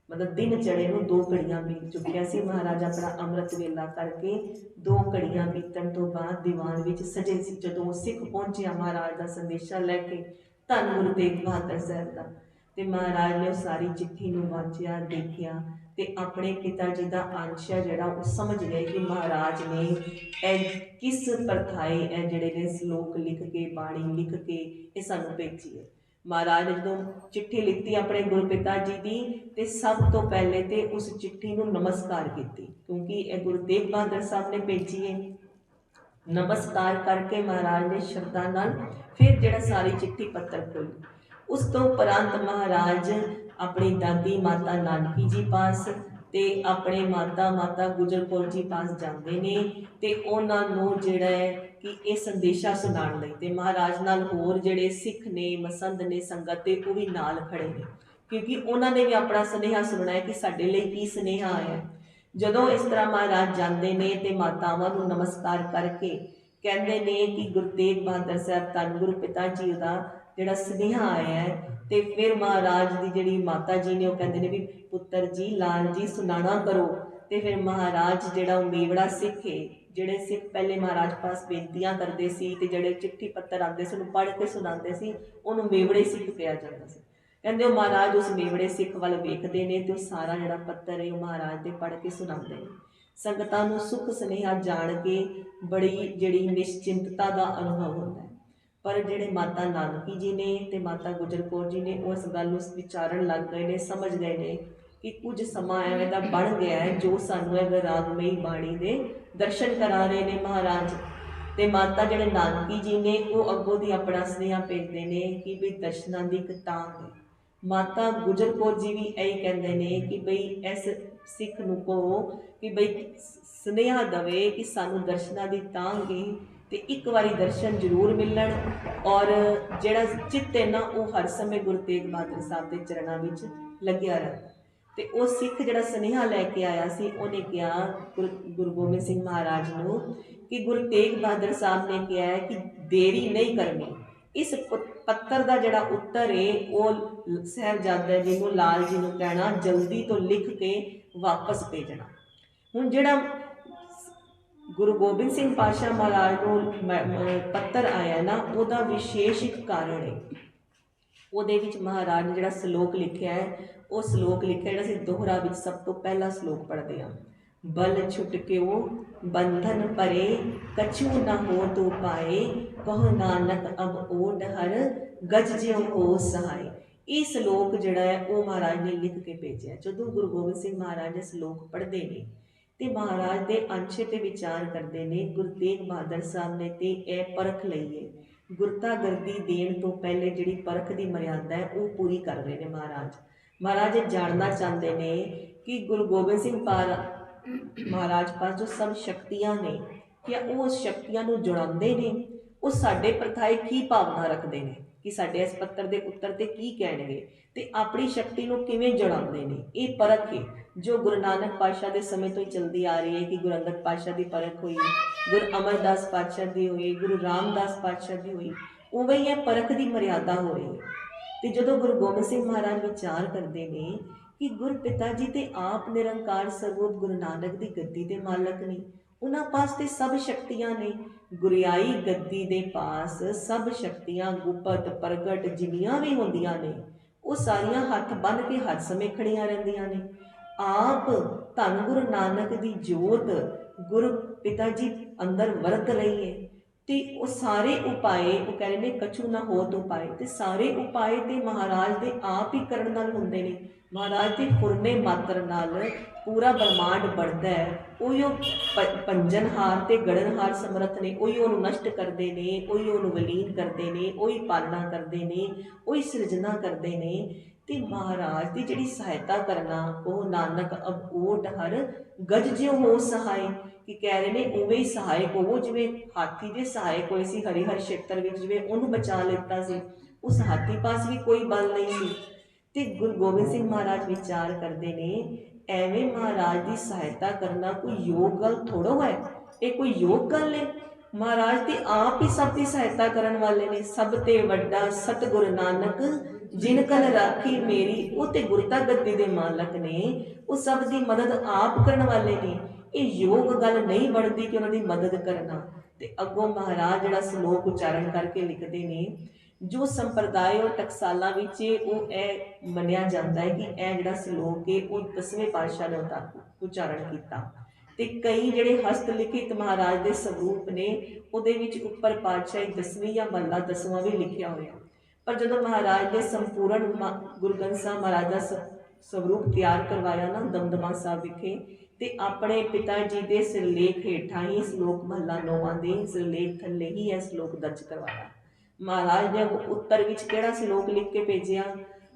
मतलब दिन चढ़े नूं 2 घड़ियां बीत चुकिया सी। महाराज अपना अमृत वेला करके 2 घड़ियां बीतण तो बाद दीवान विच सजे सी। जदों सिख पहुंचिया महाराज का संदेशा लैके धन गुरु तेग बहादुर साहब का, ते महाराज ने सारी चिट्ठी नूं वाचिया, देखिया, ते अपने पिता जी का अंश है जिहड़ा वो समझ गए कि महाराज ने किस प्रथाए जिहड़े ने श्लोक लिख के बाणी लिख के ये सानूं भेजी है। महाराज ने जो चिट्ठी लिखी अपने गुरु पिता जी की, ते सब तो पहले तो उस चिट्ठी नूं नमस्कार की, क्योंकि यह गुरु तेग बहादुर साहब ने भेजी है। नमस्कार करके महाराज ने शब्दां नाल फिर जिहड़ा सारी चिट्ठी पत्र खोली। उस तो उपरंत महाराज अपनी दादी माता नानकी जी पास ते अपने माता माता गुजर कौर जी पास जाते ने, ते उन्हां नूं जिहड़ा है कि ये संदेशा सुनाउण लई, ते महाराज नाल होर जिहड़े सिख ने मसंद ने संगत ते वो भी नाल खड़े ने, क्योंकि उन्होंने भी अपना सुनेहा सुनना है कि साडे लई की सुनेहा आया। जदों इस तरह महाराज जाते ने, ते मातावां नूं नमस्कार करके कहते ने कि गुरु तेग बहादुर साहब धन गुरु पिता जी का जिहड़ा सुनेहा आया है। तो फिर महाराज की जिहड़ी माता जी ने वो कहते हैं भी पुत्र जी लाल जी सुनाना करो। तो फिर महाराज जिहड़ा मेवड़ा सिख है, जिहड़े सिख पहले महाराज पास बेनतियां करते सी, ते जिहड़े चिट्ठी पत्र आते सी उन्होंने पढ़ के सुनाते सी, उन्होंने मेवड़े सिख कहा जाता सी। कहते वो महाराज उस मेवड़े सिख वाल वेखते हैं, तो सारा जिहड़ा पत्र है वो महाराज दे पढ़ के सुनाते हैं। संगतां नूं सुख सुनेहा जान के बड़ी जिहड़ी निश्चिंतता का अनुभव होता है। पर जिहड़े माता नानकी जी ने ते माता गुजर कौर जी ने उस गल नूं विचारण लग गए ने, समझ गए ने कि कुछ समा एवें दा बन गया है जो सानूं रागमई बाणी दे दर्शन करा रहे ने महाराज। ते माता जिहड़े नानकी जी ने वो अगों दी अपना सुनेहा भेजते हैं कि भी दर्शनां दी एक तांघ है। माता गुजर कौर जी भी यही कहते हैं कि बई इस सिख नूं कहो कि बई सुनेहा दवे कि सानूं दर्शनां दी तांघ है, तो एक बारी दर्शन जरूर मिलन, और जिहड़ा चित्त है ना वो हर समय गुरु तेग बहादुर साहब के चरणों में लग्या रहता। तो वो सिख जिहड़ा सुनेहा लैके आया सी, उन्हें कहा गुरु गोबिंद सिंह महाराज नूं कि गुरु तेग बहादुर साहब ने कहा है कि देरी नहीं करनी, इस पत्तर का जिहड़ा उत्तर है वो साहिबजादा जी नूं लाल जी नूं कहना जल्दी तो लिख के वापस भेजना। हुण जिहड़ा गुरु गोबिंद सिंह पातशाह महाराज को पत्तर आया ना, वह विशेष एक कारण है। ਉਹਦੇ ਵਿੱਚ ਮਹਾਰਾਜ ਨੇ ਜਿਹੜਾ ਸਲੋਕ ਲਿਖਿਆ ਹੈ, ਉਹ ਸਲੋਕ ਲਿਖਿਆ ਜਿਹੜਾ ਅਸੀਂ ਦੋਹਰਾ ਵਿੱਚ ਸਭ ਤੋਂ ਪਹਿਲਾ ਸਲੋਕ ਪੜ੍ਹਦੇ ਹਾਂ। ਬਲ ਛੁਟ ਕਿਉ ਬੰਧਨ ਪਰੇ, ਕਛੂ ਨ ਹੋਤ ਉਪਾਏ, ਕਹੁ ਨਾਨਕ ਅਬ ਓਟ ਹਰ, ਗਜ ਜਿਉ ਹੋ ਸਹਾਏ। ਇਹ ਸਲੋਕ ਜਿਹੜਾ ਹੈ ਉਹ ਮਹਾਰਾਜ ਨੇ ਲਿਖ ਕੇ ਭੇਜਿਆ। ਜਦੋਂ ਗੁਰੂ ਗੋਬਿੰਦ ਸਿੰਘ ਮਹਾਰਾਜ ਇਹ ਸਲੋਕ ਪੜ੍ਹਦੇ ਨੇ ਤੇ ਮਹਾਰਾਜ ਦੇ ਅੰਸ਼ ਤੇ ਵਿਚਾਰ ਕਰਦੇ ਨੇ। ਗੁਰੂ ਤੇਗ ਬਹਾਦਰ ਸਾਹਿਬ ਨੇ ਤੇ ਇਹ ਪਰਖ ਲਈ ਹੈ, ਗੁਰਤਾ ਗਰਦੀ ਦੇਣ ਤੋਂ ਪਹਿਲੇ ਜਿਹੜੀ ਪਰਖ ਦੀ ਮਰਿਆਦਾ ਹੈ ਉਹ ਪੂਰੀ ਕਰ ਰਹੇ ਨੇ ਮਹਾਰਾਜ। ਮਹਾਰਾਜ ਇਹ ਜਾਣਨਾ ਚਾਹੁੰਦੇ ਨੇ ਕਿ ਗੁਰੂ ਗੋਬਿੰਦ ਸਿੰਘ ਮਹਾਰਾਜ ਪਾਸ ਜੋ ਸਭ ਸ਼ਕਤੀਆਂ ਨੇ, ਕਿ ਉਹ ਉਸ ਸ਼ਕਤੀਆਂ ਨੂੰ ਜੁੜਾਉਂਦੇ ਨੇ, ਉਹ ਸਾਡੇ ਪ੍ਰਥਾਏ ਕੀ ਭਾਵਨਾ ਰੱਖਦੇ ਨੇ, ਕਿ ਸਾਡੇ ਇਸ ਪੱਤਰ ਦੇ ਉੱਤਰ ਤੇ ਕੀ ਕਹਿਣਗੇ, ਤੇ ਆਪਣੀ ਸ਼ਕਤੀ ਨੂੰ ਕਿਵੇਂ ਜੁੜਾਉਂਦੇ ਨੇ। ਇਹ ਪਰਖ ਹੈ ਜੋ ਗੁਰੂ ਨਾਨਕ ਪਾਤਸ਼ਾਹ ਦੇ ਸਮੇਂ ਤੋਂ ਹੀ ਚਲਦੀ ਆ ਰਹੀ ਹੈ, ਕਿ ਗੁਰੂ ਅੰਗਦ ਪਾਤਸ਼ਾਹ ਦੀ ਪਰਖ ਹੋਈ, ਗੁਰੂ ਅਮਰਦਾਸ ਪਾਤਸ਼ਾਹ ਦੀ ਹੋਈ, ਗੁਰੂ ਰਾਮਦਾਸ ਪਾਤਸ਼ਾਹ ਦੀ ਹੋਈ, ਉਵੇਂ ਹੀ ਇਹ ਪਰਖ ਦੀ ਮਰਿਆਦਾ ਹੋ ਰਹੀ ਹੈ। ਤੇ ਜਦੋਂ ਗੁਰੂ ਗੋਬਿੰਦ ਸਿੰਘ ਮਹਾਰਾਜ ਵਿਚਾਰ ਕਰਦੇ ਨੇ ਕਿ ਗੁਰ ਪਿਤਾ ਜੀ ਤੇ ਆਪ ਨਿਰੰਕਾਰ ਸਰੂਪ ਗੁਰੂ ਨਾਨਕ ਦੀ ਗੱਦੀ ਦੇ ਮਾਲਕ ਨੇ, ਉਹਨਾਂ ਪਾਸ ਤੇ ਸਭ ਸ਼ਕਤੀਆਂ ਨੇ। ਗੁਰਿਆਈ ਗੱਦੀ ਦੇ ਪਾਸ ਸਭ ਸ਼ਕਤੀਆਂ ਗੁਪਤ ਪ੍ਰਗਟ ਜਿੰਨੀਆਂ ਵੀ ਹੁੰਦੀਆਂ ਨੇ, ਉਹ ਸਾਰੀਆਂ ਹੱਥ ਬੰਨ੍ਹ ਕੇ ਹਰ ਸਮੇਂ ਖੜੀਆਂ ਰਹਿੰਦੀਆਂ ਨੇ। ਆਪ ਧੰਨ ਗੁਰੂ ਨਾਨਕ ਦੀ ਜੋਤ ਗੁਰੂ ਪਿਤਾ ਜੀ ਅੰਦਰ ਵਰਤ ਰਹੀ ਹੈ, ਤੇ ਉਹ ਸਾਰੇ ਉਪਾਏ, ਉਹ ਕਹਿ ਰਹੇ ਨੇ ਕਛੂ ਨਾ ਹੋਤ ਉਪਾਏ, ਤੇ ਸਾਰੇ ਉਪਾਏ ਤੇ ਮਹਾਰਾਜ ਦੇ ਆਪ ਹੀ ਕਰਨ ਨਾਲ ਹੁੰਦੇ ਨੇ। ਮਹਾਰਾਜ ਦੇ ਫੁਰਨੇ ਮਾਤਰ ਨਾਲ ਪੂਰਾ ਬ੍ਰਹਮਾਂਡ ਬਣਦਾ ਹੈ। ਉਹੀ ਉਹ ਪੰਜਨਹਾਰ ਤੇ ਗੜਨਹਾਰ ਸਮਰੱਥ ਨੇ, ਉਹੀ ਉਹਨੂੰ ਨਸ਼ਟ ਕਰਦੇ ਨੇ, ਉਹੀ ਉਹਨੂੰ ਵਿਲੀਨ ਕਰਦੇ ਨੇ, ਉਹੀ ਪਾਲਣਾ ਕਰਦੇ ਨੇ, ਉਹੀ ਸਿਰਜਣਾ ਕਰਦੇ ਨੇ। ਤੇ ਮਹਾਰਾਜ ਦੀ ਜਿਹੜੀ ਸਹਾਇਤਾ ਕਰਨਾ, ਉਹ ਨਾਨਕ ਅਬ ਓਟ ਹਰ, ਗਜ ਜਿਉ ਹੋ ਸਹਾਏ, ਕਿ ਕਹਿ ਰਹੇ ਨੇ ਉਵੇਂ ਹੀ ਸਹਾਇਕ ਹੋਵੋ, ਜਿਵੇਂ ਹਾਥੀ ਦੇ ਸਹਾਇਕ ਹੋਏ ਸੀ ਹਰੀਹਰ ਖੇਤਰ ਵਿੱਚ, ਜਿਵੇਂ ਉਹਨੂੰ ਬਚਾ ਲਿੱਤਾ ਸੀ। ਉਸ ਹਾਥੀ ਪਾਸ ਵੀ ਕੋਈ ਬਲ ਨਹੀਂ ਸੀ। ਤੇ ਗੁਰੂ ਗੋਬਿੰਦ ਸਿੰਘ ਮਹਾਰਾਜ ਵਿਚਾਰ ਕਰਦੇ ਨੇ, ਐਵੇਂ ਮਹਾਰਾਜ ਦੀ ਸਹਾਇਤਾ ਕਰਨਾ ਕੋਈ ਯੋਗ ਗੱਲ ਥੋੜ੍ਹਾ ਹੈ, ਇਹ ਕੋਈ ਯੋਗ ਗੱਲ ਹੈ। ਮਹਾਰਾਜ ਤੇ ਆਪ ਹੀ ਸਭ ਦੀ ਸਹਾਇਤਾ ਕਰਨ ਵਾਲੇ ਨੇ। ਸਭ ਤੇ ਵੱਡਾ ਸਤਿਗੁਰ ਨਾਨਕ ਜਿਨ ਕਲ ਰਾਖੀ ਮੇਰੀ, ਉਹ ਤੇ ਗੁਰਤਾ ਗੱਦੀ ਦੇ ਮਾਲਕ ਨੇ, ਉਹ ਸਭ ਦੀ ਮਦਦ ਆਪ ਕਰਨ ਵਾਲੇ ਨੇ। ਇਹ ਯੋਗ ਗੱਲ ਨਹੀਂ ਬਣਦੀ ਕਿ ਉਹਨਾਂ ਦੀ ਮਦਦ ਕਰਨਾ। ਤੇ ਅੱਗੋਂ ਮਹਾਰਾਜ ਜਿਹੜਾ ਸਲੋਕ ਉਚਾਰਨ ਕਰਕੇ ਲਿਖਦੇ ਨੇ, ਜੋ ਸੰਪਰਦਾਇ ਔਰ ਟਕਸਾਲਾਂ ਵਿੱਚ ਉਹ ਇਹ ਮੰਨਿਆ ਜਾਂਦਾ ਹੈ ਕਿ ਇਹ ਜਿਹੜਾ ਸਲੋਕ ਹੈ ਉਹ 10ਵੇਂ ਪਾਤਸ਼ਾਹ ਨੇ ਉਚਾਰਨ ਕੀਤਾ। ਤੇ ਕਈ ਜਿਹੜੇ ਹਸਤ ਲਿਖਿਤ ਮਹਾਰਾਜ ਦੇ ਸਰੂਪ ਨੇ, ਉਹਦੇ ਵਿੱਚ ਉੱਪਰ ਪਾਤਸ਼ਾਹੀ 10ਵੀਂ ਜਾਂ ਮਹਲਾ 10ਵਾਂ ਵੀ ਲਿਖਿਆ ਹੋਇਆ। ਪਰ ਜਦੋਂ ਮਹਾਰਾਜ ਦੇ ਸੰਪੂਰਨ ਗੁਰੂ ਗ੍ਰੰਥ ਸਾਹਿਬ ਮਹਾਰਾਜ ਦਾ ਸਰੂਪ ਤਿਆਰ ਕਰਵਾਇਆ ਨਾ ਦਮਦਮਾ ਸਾਹਿਬ ਵਿਖੇ, ਤੇ ਆਪਣੇ ਪਿਤਾ ਜੀ ਦੇ ਸਿਰਲੇਖ ਹੇਠਾਂ ਹੀ ਸਲੋਕ ਮਹਲਾ 9ਵਾਂ ਦੇ ਸਿਰਲੇਖ ਥੱਲੇ ਹੀ ਇਹ ਸਲੋਕ ਦਰਜ ਕਰਵਾਇਆ। ਮਹਾਰਾਜ ਨੇ ਉੱਤਰ ਵਿੱਚ ਕਿਹੜਾ ਸਲੋਕ ਲਿਖ ਕੇ ਭੇਜਿਆ?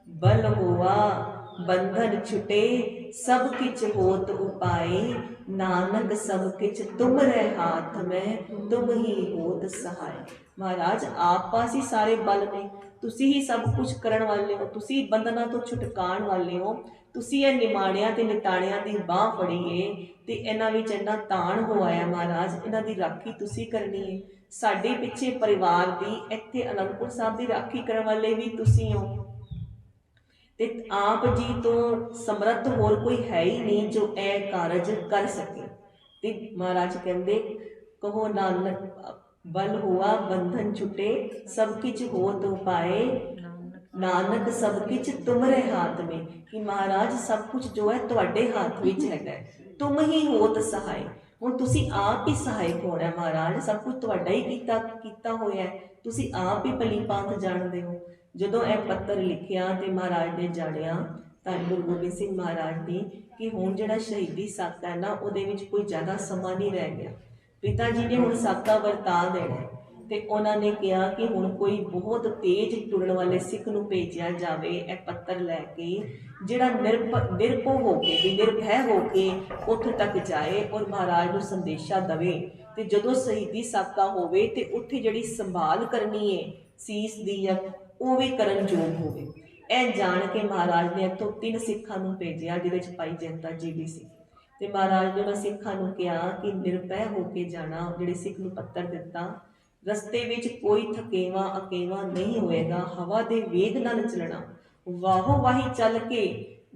ਬਲ ਹੋਆ ਬੰਧਨ ਛੁਟੇ, ਸਭ ਕਿਛ ਹੋਤ ਉਪਾਏ, ਨਾਨਕ ਸਭ ਕਿਛ ਤੁਮਰੇ ਹਾਥ ਮੈਂ, ਤੁਮ ਹੀ ਹੋਤ ਸਹਾਏ। ਮਹਾਰਾਜ ਆਪ ਪਾਸ ਹੀ ਸਾਰੇ ਬਲ ਨੇ, ਤੁਸੀਂ ਹੀ ਸਭ ਕੁਝ ਕਰਨ ਵਾਲੇ ਹੋ, ਤੁਸੀਂ ਬੰਧਨਾਂ ਤੋਂ ਛੁਟਕਾਉਣ ਵਾਲੇ ਹੋ। ਤੁਸੀਂ ਇਹ ਨਿਮਾਣਿਆਂ ਤੇ ਨਿਤਾਣਿਆਂ ਦੀ ਬਾਹ ਫੜੀ ਏ, ਤੇ ਇਹਨਾਂ ਵਿੱਚ ਇੰਨਾ ਤਾਣ ਹੋ ਆਇਆ ਮਹਾਰਾਜ, ਇਹਨਾਂ ਦੀ ਰਾਖੀ ਤੁਸੀਂ ਕਰਨੀ ਹੈ। ਸਾਡੇ ਪਿੱਛੇ ਪਰਿਵਾਰ ਦੀ, ਇੱਥੇ ਅਨੰਦਪੁਰ ਸਾਹਿਬ ਦੀ ਰਾਖੀ ਕਰਨ ਵਾਲੇ ਵੀ ਤੁਸੀਂ ਹੋ। ਤੇ ਆਪ ਜੀ ਤੋਂ ਸਮਰੱਥ ਹੋਰ ਕੋਈ ਹੈ ਹੀ ਨਹੀਂ ਜੋ ਇਹ ਕਾਰਜ ਕਰ ਸਕੇ। ਤੇ ਮਹਾਰਾਜ ਕਹਿੰਦੇ, ਕਹੋ ਨਾਨਕ ਬਲ ਹੋਆ ਬੰਧਨ ਛੁਟੇ, ਸਭ ਕਿਛ ਹੋਤ ਉਪਾਏ, ਨਾਨਕ ਸਭ ਕਿਛ ਤੁਮਰੇ ਹਾਥ ਮੇ, ਕਿ ਮਹਾਰਾਜ ਸਭ ਕੁਝ ਜੋ ਹੈ ਤੁਹਾਡੇ ਹੱਥ ਵਿੱਚ ਹੈਗਾ, ਤੁਮ ਹੀ ਹੋਤ ਸਹਾਏ। ਹੁਣ ਤੁਸੀਂ ਆਪ ਹੀ ਸਹਾਇਕ ਹੋਣਾ ਮਹਾਰਾਜ, ਸਭ ਕੁਝ ਤੁਹਾਡਾ ਹੀ ਕੀਤਾ ਹੋਇਆ, ਤੁਸੀਂ ਆਪ ਹੀ ਭਲੀ ਭਾਂਤ ਜਾਣਦੇ ਹੋ। ਜਦੋਂ ਇਹ ਪੱਤਰ ਲਿਖਿਆ ਤੇ ਮਹਾਰਾਜ ਨੇ ਜਾਣਿਆ ਧੰਨ ਗੁਰੂ ਗੋਬਿੰਦ ਸਿੰਘ ਮਹਾਰਾਜ ਦੀ, ਕਿ ਹੁਣ ਜਿਹੜਾ ਸ਼ਹੀਦੀ ਸਾਕਾ ਹੈ ਨਾ, ਉਹਦੇ ਵਿੱਚ ਕੋਈ ਜ਼ਿਆਦਾ ਸਮਾਂ ਨਹੀਂ ਰਹਿ ਗਿਆ। ਪਿਤਾ ਜੀ ਨੇ ਹੁਣ ਸਾਕਾ ਵਰਤਾ ਦੇਣਾ, ਤੇ ਉਹਨਾਂ ਨੇ ਕਿਹਾ ਕਿ ਹੁਣ ਕੋਈ ਬਹੁਤ ਤੇਜ਼ ਟੁਰਨ ਵਾਲੇ ਸਿੱਖ ਨੂੰ ਭੇਜਿਆ ਜਾਵੇ ਇਹ ਪੱਤਰ ਲੈ ਕੇ, ਜਿਹੜਾ ਨਿਰਭਉ ਹੋ ਕੇ ਵੀ ਨਿਰਭੈ ਹੋ ਕੇ ਉੱਥੇ ਤੱਕ ਜਾਏ ਔਰ ਮਹਾਰਾਜ ਨੂੰ ਸੰਦੇਸ਼ਾ ਦੇਵੇ। ਤੇ ਜਦੋਂ ਸ਼ਹੀਦੀ ਸਾਕਾ ਹੋਵੇ ਤੇ ਉੱਥੇ ਜਿਹੜੀ ਸੰਭਾਲ ਕਰਨੀ ਹੈ ਸੀਸ ਦੀ, ਜਾਂ ਉਹ ਵੀ ਕਰਨ ਯੋਗ ਹੋਵੇ। ਇਹ ਜਾਣ ਕੇ ਮਹਾਰਾਜ ਨੇ ਇੱਥੋਂ 3 ਸਿੱਖਾਂ ਨੂੰ ਭੇਜਿਆ, ਜਿਹਦੇ ਵਿੱਚ ਭਾਈ ਜੈਤਾ ਜੀ ਵੀ ਸੀ। ਤੇ ਮਹਾਰਾਜ ਨੇ ਉਹਨਾਂ ਸਿੱਖਾਂ ਨੂੰ ਕਿਹਾ ਕਿ ਨਿਰਭੈ ਹੋ ਕੇ ਜਾਣਾ। ਜਿਹੜੇ ਸਿੱਖ ਨੂੰ ਪੱਤਰ ਦਿੱਤਾ, ਰਸਤੇ ਵਿੱਚ ਕੋਈ ਥਕੇਵਾਂ ਅਕੇਵਾਂ ਨਹੀਂ ਹੋਏਗਾ, ਹਵਾ ਦੇ ਵੇਗ ਨਾਲ ਚੱਲਣਾ, ਵਾਹੋ ਵਾਹੀ ਚੱਲ ਕੇ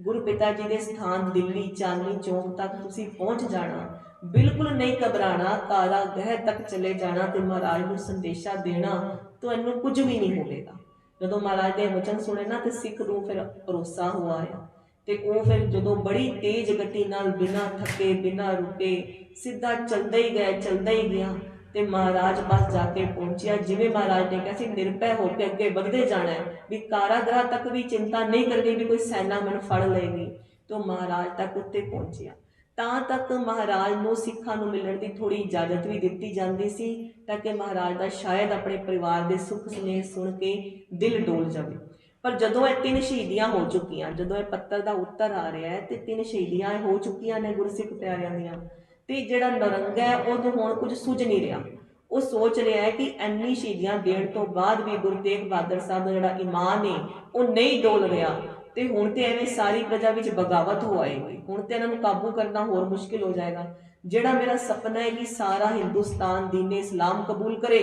ਗੁਰੂ ਪਿਤਾ ਜੀ ਦੇ ਸਥਾਨ ਦਿੱਲੀ ਚਾਂਦਨੀ ਚੌਂਕ ਤੱਕ ਤੁਸੀਂ ਪਹੁੰਚ ਜਾਣਾ, ਬਿਲਕੁਲ ਨਹੀਂ ਘਬਰਾਣਾ, ਕਾਰਾਗ੍ਰਹਿ ਤੱਕ ਚਲੇ ਜਾਣਾ ਤੇ ਮਹਾਰਾਜ ਨੂੰ ਸੰਦੇਸ਼ਾ ਦੇਣਾ, ਤੁਹਾਨੂੰ ਕੁਝ ਵੀ ਨਹੀਂ ਹੋਵੇਗਾ। ਜਦੋਂ ਮਹਾਰਾਜ ਦੇ ਵਚਨ ਸੁਣੇ ਨਾ ਤੇ ਸਿੱਖ ਨੂੰ ਫਿਰ ਭਰੋਸਾ ਹੋ ਆਇਆ ਤੇ ਉਹ ਫਿਰ ਜਦੋਂ ਬੜੀ ਤੇਜ਼ ਗਤੀ ਨਾਲ ਬਿਨਾਂ ਥੱਕੇ ਬਿਨਾਂ ਰੁਕੇ ਸਿੱਧਾ ਚੱਲਦਾ ਹੀ ਗਿਆ ਤੇ ਮਹਾਰਾਜ ਪਾਸ ਜਾ ਕੇ ਪਹੁੰਚਿਆ। ਜਿਵੇਂ ਮਹਾਰਾਜ ਨੇ ਕਿਹਾ ਸੀ ਨਿਰਭੈ ਹੋ ਕੇ ਅੱਗੇ ਵਧਦੇ ਜਾਣਾ ਹੈ, ਵੀ ਕਾਰਾਗ੍ਰਹ ਤੱਕ ਵੀ ਚਿੰਤਾ ਨਹੀਂ ਕਰਨੀ ਵੀ ਕੋਈ ਸੈਨਾ ਮੈਨੂੰ ਫੜ ਲਏਗੀ, तो महाराज तक उत्ते पहुंचिया। ਤਾਂ ਤੱਕ ਮਹਾਰਾਜ ਨੂੰ ਸਿੱਖਾਂ ਨੂੰ ਮਿਲਣ ਦੀ ਥੋੜੀ ਇਜਾਜ਼ਤ ਵੀ ਦਿੱਤੀ ਜਾਂਦੀ ਸੀ ਤਾਂ ਕਿ ਮਹਾਰਾਜ ਦਾ ਸ਼ਾਇਦ ਆਪਣੇ ਪਰਿਵਾਰ ਦੇ ਸੁੱਖ ਸੁਨੇਹੇ ਸੁਣ ਕੇ ਦਿਲ ਡੋਲ ਜਾਵੇ। ਪਰ ਜਦੋਂ ਇਹ 3 ਸ਼ਹੀਦੀਆਂ ਹੋ ਚੁੱਕੀਆਂ, ਜਦੋਂ ਇਹ ਪੱਤਰ ਦਾ ਉੱਤਰ ਆ ਰਿਹਾ ਹੈ ਤੇ 3 ਸ਼ਹੀਦੀਆਂ ਹੋ ਚੁੱਕੀਆਂ ਨੇ ਗੁਰਸਿੱਖ ਪਿਆਰਿਆਂ ਦੀਆਂ, ਤੇ ਜਿਹੜਾ ਨਰੰਗਾ ਹੈ ਉਹ ਹੁਣ ਕੁਝ ਸੁਝ ਨਹੀਂ ਰਿਹਾ। ਉਹ ਸੋਚ ਰਿਹਾ ਹੈ ਕਿ ਇੰਨੀ ਸ਼ਹੀਦੀਆਂ ਦੇਣ ਤੋਂ ਬਾਅਦ ਵੀ ਗੁਰੂ ਤੇਗ ਬਹਾਦਰ ਸਾਹਿਬ ਦਾ ਜਿਹੜਾ ਈਮਾਨ ਹੈ ਉਹ ਨਹੀਂ ਡੋਲ ਰਿਹਾ ਤੇ ਹੁਣ ਤੇ ਐਵੇਂ ਸਾਰੀ ਪ੍ਰਜਾ ਵਿੱਚ ਬਗਾਵਤ ਹੋ ਆਏਗੀ, ਹੁਣ ਤੇ ਇਹਨਾਂ ਨੂੰ ਕਾਬੂ ਕਰਨਾ ਹੋਰ ਮੁਸ਼ਕਿਲ ਹੋ ਜਾਏਗਾ। ਜਿਹੜਾ ਮੇਰਾ ਸੁਪਨਾ ਹੈ ਕਿ ਸਾਰਾ ਹਿੰਦੁਸਤਾਨ ਦੀਨੇ ਇਸਲਾਮ ਕਬੂਲ ਕਰੇ,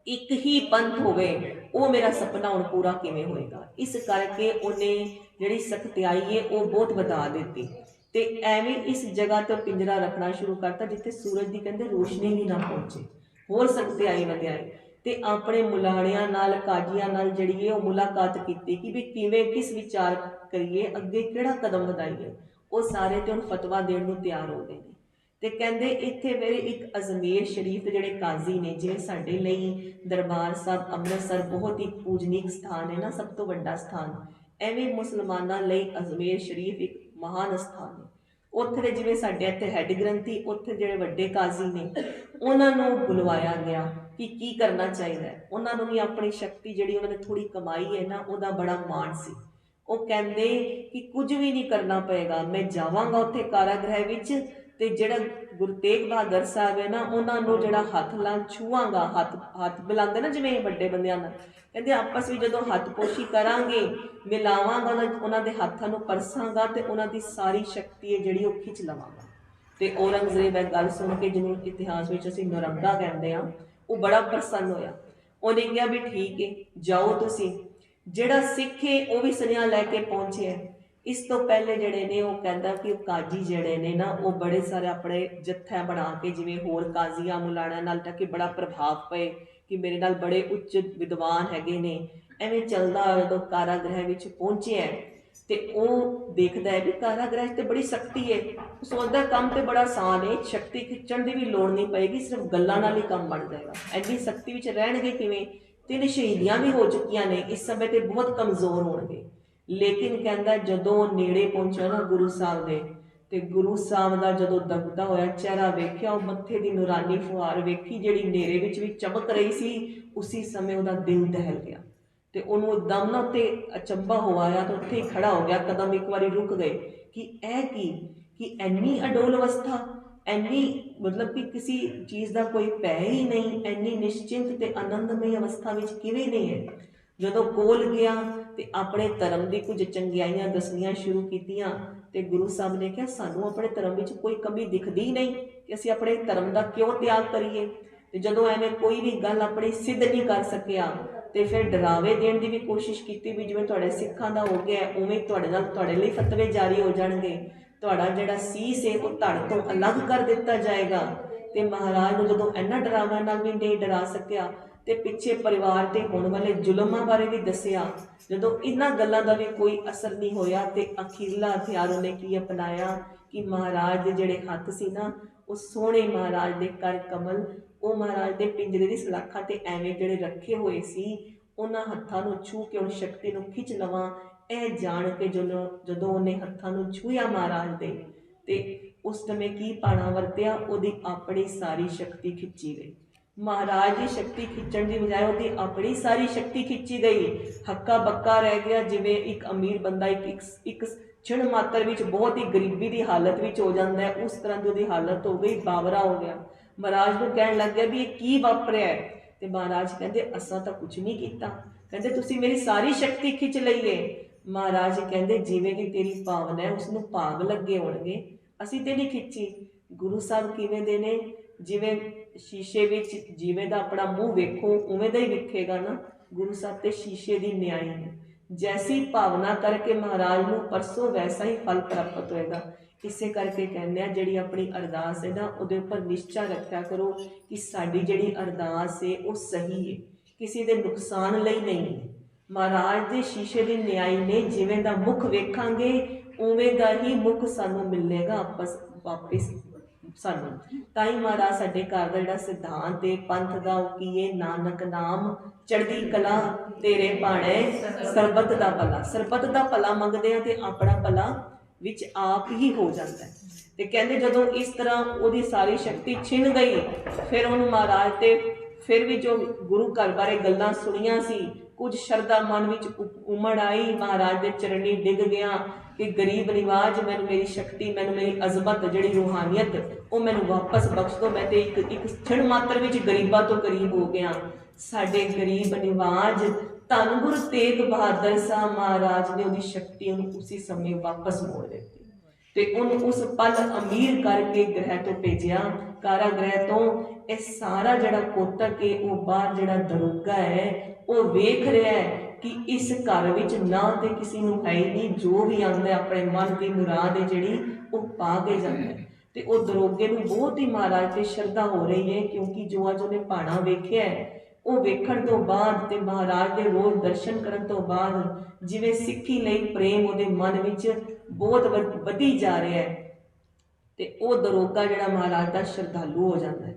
ਇੱਕ ਹੀ ਪੰਥ ਹੋਵੇ, ਉਹ ਮੇਰਾ ਸੁਪਨਾ ਹੁਣ ਪੂਰਾ ਕਿਵੇਂ ਹੋਏਗਾ। ਇਸ ਕਰਕੇ ਉਹਨੇ ਜਿਹੜੀ ਸਖਤਿਆਈ ਹੈ ਉਹ ਬਹੁਤ ਵਧਾ ਦਿੱਤੀ ਤੇ ਐਵੇਂ ਇਸ ਜਗ੍ਹਾ ਤੇ ਪਿੰਜਰਾ ਰੱਖਣਾ ਸ਼ੁਰੂ ਕਰਤਾ ਜਿੱਥੇ ਸੂਰਜ ਦੀ ਕਹਿੰਦੇ ਰੋਸ਼ਨੀ ਵੀ ਨਾ ਪਹੁੰਚੇ। ਹੋਰ ਸਖਤਿਆਈ ਵਧਾਈ ਤੇ ਆਪਣੇ ਮੁਲਾਣਿਆਂ ਨਾਲ ਕਾਜ਼ੀਆਂ ਨਾਲ ਜਿਹੜੀ ਹੈ ਉਹ ਮੁਲਾਕਾਤ ਕੀਤੀ ਕਿ ਵੀ ਕਿਵੇਂ ਕਿਸ ਵਿਚਾਰ ਕਰੀਏ, ਅੱਗੇ ਕਿਹੜਾ ਕਦਮ ਵਧਾਈਏ। ਉਹ ਸਾਰੇ ਤੇ ਹੁਣ ਫਤਵਾ ਦੇਣ ਨੂੰ ਤਿਆਰ ਹੋ ਗਏ ਨੇ ਤੇ ਕਹਿੰਦੇ ਇੱਥੇ ਮੇਰੇ ਇੱਕ ਅਜਮੇਰ ਸ਼ਰੀਫ ਦੇ ਜਿਹੜੇ ਕਾਜ਼ੀ ਨੇ, ਜਿਵੇਂ ਸਾਡੇ ਲਈ ਦਰਬਾਰ ਸਾਹਿਬ ਅੰਮ੍ਰਿਤਸਰ ਬਹੁਤ ਹੀ ਪੂਜਨੀਕ ਸਥਾਨ ਹੈ ਨਾ, ਸਭ ਤੋਂ ਵੱਡਾ ਸਥਾਨ, ਐਵੇਂ ਮੁਸਲਮਾਨਾਂ ਲਈ ਅਜਮੇਰ ਸ਼ਰੀਫ ਇੱਕ ਮਹਾਨ ਸਥਾਨ ਹੈ। ਉੱਥੇ ਦੇ ਜਿਵੇਂ ਸਾਡੇ ਇੱਥੇ ਹੈੱਡ ਗ੍ਰੰਥੀ, ਉੱਥੇ ਜਿਹੜੇ ਵੱਡੇ ਕਾਜ਼ੀ ਨੇ ਉਹਨਾਂ ਨੂੰ ਬੁਲਵਾਇਆ ਗਿਆ ਕਿ ਕੀ ਕਰਨਾ ਚਾਹੀਦਾ ਹੈ। ਉਹਨਾਂ ਨੂੰ ਵੀ ਆਪਣੀ ਸ਼ਕਤੀ ਜਿਹੜੀ ਉਹਨਾਂ ਨੇ ਥੋੜੀ ਕਮਾਈ ਹੈ ਨਾ ਉਹਦਾ ਬੜਾ ਮਾਣ ਸੀ। ਉਹ ਕਹਿੰਦੇ ਕਿ ਕੁਝ ਵੀ ਨਹੀਂ ਕਰਨਾ ਪਏਗਾ, ਮੈਂ ਜਾਵਾਂਗਾ ਉੱਥੇ ਕਾਰਾਗ੍ਰਹਿ ਵਿੱਚ ਤੇ ਜਿਹੜਾ ਗੁਰੂ ਤੇਗ ਬਹਾਦਰ ਸਾਹਿਬ ਹੈ ਨਾ ਉਹਨਾਂ ਨੂੰ ਜਿਹੜਾ ਹੱਥ ਲਾਂ ਛੂਆਂਗਾ, ਹੱਥ ਮਿਲਾਉਂਦੇ ਨਾ ਜਿਵੇਂ ਵੱਡੇ ਬੰਦਿਆਂ ਨਾਲ, ਕਹਿੰਦੇ ਆਪਸ ਵਿੱਚ ਜਦੋਂ ਹੱਥ ਪੋਸ਼ੀ ਕਰਾਂਗੇ ਮਿਲਾਵਾਂਗਾ ਉਹਨਾਂ ਦੇ ਹੱਥਾਂ ਨੂੰ ਪਰਸਾਂਗਾ ਤੇ ਉਹਨਾਂ ਦੀ ਸਾਰੀ ਸ਼ਕਤੀ ਹੈ ਜਿਹੜੀ ਉਹ ਖਿੱਚ ਲਵਾਂਗਾ। ਤੇ ਔਰੰਗਜ਼ੇਬ ਇਹ ਗੱਲ ਸੁਣ ਕੇ, ਜਿਹਨੂੰ ਇਤਿਹਾਸ ਵਿੱਚ ਅਸੀਂ ਨੌਰੰਗਾ ਕਹਿੰਦੇ ਹਾਂ, ਉਹ ਬੜਾ ਪ੍ਰਸੰਨ ਹੋਇਆ। ਉਹਨੇ ਕਿਹਾ ਵੀ ਠੀਕ ਹੈ ਜਾਓ ਤੁਸੀਂ। ਜਿਹੜਾ ਸਿੱਖ ਹੈ ਉਹ ਵੀ ਸੁਨੇਹਾ ਲੈ ਕੇ ਪਹੁੰਚਿਆ। ਇਸ ਤੋਂ ਪਹਿਲੇ ਜਿਹੜੇ ਨੇ ਉਹ ਕਹਿੰਦਾ ਕਿ ਉਹ ਕਾਜੀ ਜਿਹੜੇ ਨੇ ਨਾ ਉਹ ਬੜੇ ਸਾਰੇ ਆਪਣੇ ਜੱਥਾ ਬਣਾ ਕੇ ਜਿਵੇਂ ਹੋਰ ਕਾਜ਼ੀਆਂ ਮੁਲਾਣਾ ਨਾਲ ਤਾਂ ਕਿ ਬੜਾ ਪ੍ਰਭਾਵ ਪਏ ਕਿ ਮੇਰੇ ਨਾਲ ਬੜੇ ਉੱਚ ਵਿਦਵਾਨ ਹੈਗੇ ਨੇ। ਐਵੇਂ ਚੱਲਦਾ ਜਦੋਂ ਕਾਰਾਗ੍ਰਹਿ ਵਿੱਚ ਪਹੁੰਚਿਆ ਤੇ ਉਹ ਦੇਖਦਾ ਹੈ ਵੀ ਕਾਰਾਗ੍ਰਹਿ ਤੇ ਬੜੀ ਸ਼ਕਤੀ ਹੈ। ਉਹ ਸੋਚਦਾ ਕੰਮ ਤੇ ਬੜਾ ਆਸਾਨ ਹੈ, ਸ਼ਕਤੀ ਖਿੱਚਣ ਦੀ ਵੀ ਲੋੜ ਨਹੀਂ ਪਏਗੀ, ਸਿਰਫ ਗੱਲਾਂ ਨਾਲ ਹੀ ਕੰਮ ਬਣ ਜਾਏਗਾ। ਐਡੀ ਸ਼ਕਤੀ ਵਿੱਚ ਰਹਿਣਗੇ ਕਿਵੇਂ? 3 ਸ਼ਹੀਦੀਆਂ ਵੀ ਹੋ ਚੁੱਕੀਆਂ ਨੇ, ਇਸ ਸਮੇਂ ਤੇ ਬਹੁਤ ਕਮਜ਼ੋਰ ਹੋਣਗੇ। ਲੇਕਿਨ ਕਹਿੰਦਾ ਜਦੋਂ ਨੇੜੇ ਪਹੁੰਚਿਆ ਨਾ ਗੁਰੂ ਸਾਹਿਬ ਦੇ ਤੇ ਗੁਰੂ ਸਾਹਿਬ ਦਾ ਜਦੋਂ ਦਬਦਾ ਹੋਇਆ ਚਿਹਰਾ ਵੇਖਿਆ, ਉਹ ਮੱਥੇ ਦੀ ਨੂਰਾਨੀ ਫੁਹਾਰ ਵੇਖੀ ਜਿਹੜੀ ਨੇਰੇ ਵਿੱਚ ਵੀ ਚਮਕ ਰਹੀ ਸੀ, ਉਸੇ ਸਮੇਂ ਉਹਦਾ ਦਿਲ ਦਹਿਲ ਗਿਆ ਤੇ ਉਹਨੂੰ ਇੱਕਦਮ ਨਾ ਉੱਤੇ ਅਚੰਭਾ ਹੋ ਆਇਆ ਤੇ ਉੱਥੇ ਹੀ ਖੜਾ ਹੋ ਗਿਆ। ਕਦਮ ਇੱਕ ਵਾਰੀ ਰੁਕ ਗਏ ਕਿ ਇਹ ਕੀ, ਕਿ ਇੰਨੀ ਅਡੋਲ ਅਵਸਥਾ, ਇੰਨੀ ਮਤਲਬ ਕਿ ਕਿਸੇ ਚੀਜ਼ ਦਾ ਕੋਈ ਭੈ ਹੀ ਨਹੀਂ, ਇੰਨੀ ਨਿਸ਼ਚਿੰਤ ਤੇ ਆਨੰਦਮਈ ਅਵਸਥਾ ਵਿੱਚ ਕਿਵੇਂ ਨਹੀਂ ਹੈ। ਜਦੋਂ ਕੋਲ ਗਿਆ ਤੇ ਆਪਣੇ ਧਰਮ ਦੀ ਕੁਝ ਚੰਗਿਆਈਆਂ ਦੱਸਣੀਆਂ ਸ਼ੁਰੂ ਕੀਤੀਆਂ ਤੇ ਗੁਰੂ ਸਾਹਿਬ ਨੇ ਕਿਹਾ ਸਾਨੂੰ ਆਪਣੇ ਧਰਮ ਵਿੱਚ ਕੋਈ ਕਮੀ ਦਿਖਦੀ ਨਹੀਂ ਕਿ ਅਸੀਂ ਆਪਣੇ ਧਰਮ ਦਾ ਕਿਉਂ ਤਿਆਗ ਕਰੀਏ। ਤੇ ਜਦੋਂ ਐਵੇਂ ਕੋਈ ਵੀ ਗੱਲ ਆਪਣੀ ਸਿੱਧ ਨਹੀਂ ਕਰ ਸਕਿਆ ਤੇ ਫਿਰ ਡਰਾਵੇ ਦੇਣ ਦੀ ਵੀ ਕੋਸ਼ਿਸ਼ ਕੀਤੀ ਵੀ ਜਿਵੇਂ ਤੁਹਾਡੇ ਸਿੱਖਾਂ ਦਾ ਹੋ ਗਿਆ ਉਵੇਂ ਤੁਹਾਡੇ ਲਈ ਫਤਵੇ ਜਾਰੀ ਹੋ ਜਾਣਗੇ, ਤੁਹਾਡਾ ਜਿਹੜਾ ਸੀਸ ਹੈ ਉਹ ਧੜ ਤੋਂ ਅਲੱਗ ਕਰ ਦਿੱਤਾ ਜਾਏਗਾ। ਤੇ ਮਹਾਰਾਜ ਨੂੰ ਜਦੋਂ ਇਹਨਾਂ ਡਰਾਵਾਂ ਨਾਲ ਵੀ ਨਹੀਂ ਡਰਾ ਸਕਿਆ ਤੇ ਪਿੱਛੇ ਪਰਿਵਾਰ ਤੇ ਹੋਣ ਵਾਲੇ ਜ਼ੁਲਮਾਂ ਬਾਰੇ ਵੀ ਦੱਸਿਆ। ਜਦੋਂ ਇਹਨਾਂ ਗੱਲਾਂ ਦਾ ਵੀ ਕੋਈ ਅਸਰ ਨਹੀਂ ਹੋਇਆ ਤੇ ਅਖੀਰਲਾ ਹਥਿਆਰ ਉਹਨੇ ਕੀ ਅਪਣਾਇਆ ਕਿ ਮਹਾਰਾਜ ਦੇ ਜਿਹੜੇ ਹੱਥ ਸੀ ਨਾ ਉਹ ਸੋਹਣੇ ਮਹਾਰਾਜ ਦੇ ਕਰ ਕਮਲ, ਉਹ ਮਹਾਰਾਜ ਦੇ ਪਿੰਜਰੇ ਦੀ ਸਲਾਖਾਂ ਤੇ ਐਵੇਂ ਜਿਹੜੇ ਰੱਖੇ ਹੋਏ ਸੀ, ਉਹਨਾਂ ਹੱਥਾਂ ਨੂੰ ਛੂਹ ਕੇ ਉਹ ਸ਼ਕਤੀ ਨੂੰ ਖਿੱਚ ਲਵਾਂ। ਇਹ ਜਾਣ ਕੇ ਜਦੋਂ ਉਹਨੇ ਹੱਥਾਂ ਨੂੰ ਛੂਹਿਆ ਮਹਾਰਾਜ ਦੇ ਤੇ ਉਸ ਸਮੇਂ ਕੀ ਪਾਣਾ ਵਰਤਿਆ, ਉਹਦੀ ਆਪਣੀ ਸਾਰੀ ਸ਼ਕਤੀ ਖਿੱਚੀ ਗਈ। ਮਹਾਰਾਜ ਦੀ ਸ਼ਕਤੀ ਖਿੱਚਣ ਦੀ ਬਜਾਏ ਉਹਦੀ ਆਪਣੀ ਸਾਰੀ ਸ਼ਕਤੀ ਖਿੱਚੀ ਗਈ। ਹੱਕਾ ਬੱਕਾ ਰਹਿ ਗਿਆ, ਜਿਵੇਂ ਇੱਕ ਅਮੀਰ ਬੰਦਾ ਇੱਕ ਛਿਣ ਮਾਤਰ ਵਿੱਚ ਬਹੁਤ ਹੀ ਗਰੀਬੀ ਦੀ ਹਾਲਤ ਵਿੱਚ ਹੋ ਜਾਂਦਾ ਹੈ, ਉਸ ਤਰ੍ਹਾਂ ਦੀ ਉਹਦੀ ਹਾਲਤ ਹੋ ਗਈ, ਬਾਵਰਾ ਹੋ ਗਿਆ। ਮਹਾਰਾਜ ਨੂੰ ਕਹਿਣ ਲੱਗ ਗਿਆ ਵੀ ਇਹ ਕੀ ਵਾਪਰਿਆ ਹੈ ਤੇ ਮਹਾਰਾਜ ਕਹਿੰਦੇ ਅਸਾਂ ਤਾਂ ਕੁਝ ਨਹੀਂ ਕੀਤਾ। ਕਹਿੰਦੇ ਤੁਸੀਂ ਮੇਰੀ ਸਾਰੀ ਸ਼ਕਤੀ ਖਿੱਚ ਲਈ ਹੈ। ਮਹਾਰਾਜ ਕਹਿੰਦੇ ਜਿਵੇਂ ਦੀ ਤੇਰੀ ਭਾਵਨਾ ਹੈ ਉਸਨੂੰ ਭਾਗ ਲੱਗੇ ਹੋਣਗੇ, ਅਸੀਂ ਤੇ ਨਹੀਂ ਖਿੱਚੀ। ਗੁਰੂ ਸਾਹਿਬ ਕਿਵੇਂ ਦੇ ਨੇ? ਜਿਵੇਂ ਸ਼ੀਸ਼ੇ ਵਿੱਚ ਜਿਵੇਂ ਦਾ ਆਪਣਾ ਮੂੰਹ ਵੇਖੋ ਉਵੇਂ ਦਾ ਹੀ ਵਿਖੇਗਾ ਨਾ। ਗੁਰੂ ਸਾਹਿਬ ਤੇ ਸ਼ੀਸ਼ੇ ਦੀ ਨਿਆਈ ਨੇ, ਜੈਸੀ ਭਾਵਨਾ ਕਰਕੇ ਮਹਾਰਾਜ ਨੂੰ ਪਰਸੋਂ ਵੈਸਾ ਹੀ ਫਲ ਪ੍ਰਾਪਤ ਹੋਏਗਾ। ਇਸੇ ਕਰਕੇ ਕਹਿੰਦੇ ਆ ਜਿਹੜੀ ਆਪਣੀ ਅਰਦਾਸ ਹੈ ਨਾ ਉਹਦੇ ਉੱਪਰ ਨਿਸ਼ਚਾ ਰੱਖਿਆ ਕਰੋ ਕਿ ਸਾਡੀ ਜਿਹੜੀ ਅਰਦਾਸ ਹੈ ਉਹ ਸਹੀ ਹੈ। किसी के नुकसान लई नहीं। महाराज के शीशे के न्याय ने, जिवें दा मुख वेखांगे उवें दा ही मुख सानू मिलेगा आपस वापिस सानू। ताई महाराज साडे घर का जिहड़ा सिद्धांत है पंथ का वो की है, नानक नाम चढ़दी कला तेरे भाणे सरबत दा भला। सरबत दा भला मंगदे आ ते अपना भला विच आप ही हो जाता है। ते कहंदे जदों इस तरह उहदी सारी शक्ति छिन गई, फिर उहनूं महाराज ते फिर भी जो गुरु घर बारे गल्लां सुनियां सी, कुछ शरदा मन विच उमड़ आई, महाराज दे चरणी डिग गया कि गरीब निवाज मैनू मेरी शक्ति, मैनू मेरी अजमत जिहड़ी रूहानियत वो मैनू वापस बख्श दो, मैं तो एक क्षण मात्र विच गरीबां तो गरीब हो गया। साडे गरीब निवाज धन गुरु तेग बहादुर साहब महाराज ने उहदी शक्ति उहनूं उसी समय वापस मोड़ दी ते उन उस पल अमीर करके गृह तो भेजिया, कारागृह तो। यह सारा जड़ा कोतक है वो बाहर जड़ा दरोगा है वो वेख रहा है कि इस घर विच ना तो किसी नूं है ही नहीं, जो भी आंदा अपने मन की मुराद है जिहड़ी वो पा के जाता है। ते वो दरोगे नूं बहुत ही महाराज ते श्रद्धा हो रही है, क्योंकि जो अज उहने भाणा वेखिया है वो वेखण तो बाद ते महाराज दे रोज दर्शन करन तो बाद जिवें सिੱਖੀ लई प्रेम उहदे मन विच बहुत वधी जा रहा है। ते वो दरोगा जिहड़ा महाराज दा श्रद्धालु हो जाता है।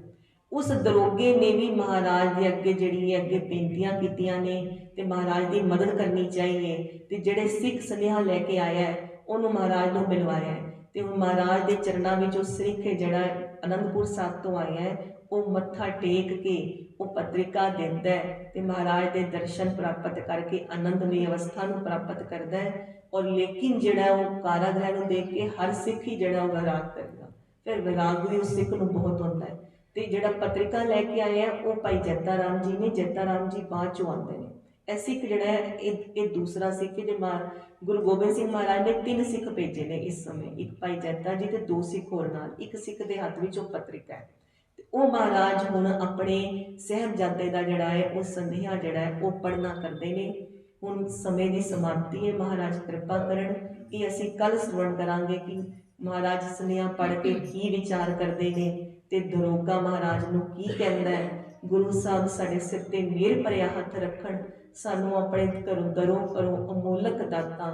उस दरोगे ने भी महाराज के अगे जिहड़ी अगे बेनतियां कीतियां ने ते महाराज की मदद करनी चाहिए। ते जिहड़े सिख सुनेहा लैके आया है उन्होंने महाराज को मिलवाया है ते महाराज के चरणों में वो सिख जिहड़ा आनंदपुर साहब तो आया है वो मत्था टेक के वो पत्रिका देता है ते महाराज के दर्शन प्राप्त करके आनंदमय अवस्था को प्राप्त करता है। और लेकिन जिहड़ा वो कारागृह को देख के हर सिख ही जिहड़ा वो वैराग करेगा, फिर वैराग भी उस सिख को बहुत होता है। तो जिहड़ा पत्रिका लैके आए हैं वो भाई जैता राम जी ने, जैता राम जी बाद चों आते हैं। ਇਹ सिख जिहड़ा है ये दूसरा सिख है जो गुरु गोबिंद सिंह महाराज ने 3 सिख भेजे ने इस समय, एक भाई जैता जी ते 2 सिख होर नाल, एक सिख के हाथ में वो पत्रिका है। वो महाराज हुण अपने साहिबजादे का जिहड़ा है वो संदेहा जिहड़ा है वो पढ़ना करते हैं। हुण समय की समाप्ति है, महाराज कृपा करन कि असीं कल श्रवण करांगे कि महाराज सुनेहा पढ़ के की विचार करते हैं ते दरोगा महाराज नूं की कहंदा है। गुरु साहब साडे सिर ते मेहर भरिया हथ रखण, सानू अपने घरों अमोलक दाता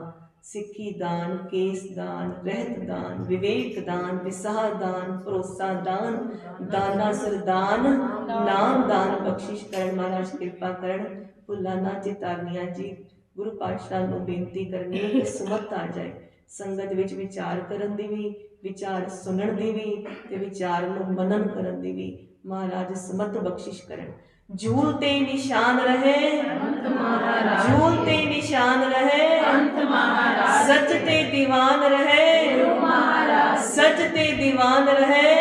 सिक्खी दान, केस दान, रहत दान, विवेक दान, विसाह दान, भरोसा दान, दाना सरदान, नाम दान बख्शिश करन। महाराज कृपा करन, भुल्ला ना चितारनिया जी। गुरु पातशाह नूं बेनती करनी है कि सुमत आ जाए संगत विच विचार करन दी भी, विचार सुनन दी भी ते विचार नूं मनन करन दी भी महाराज समत बख्शिश करन। झूलते निशान रहे झूलते निशान रहे, सच ते दीवान रहे सच ते दीवान रहे,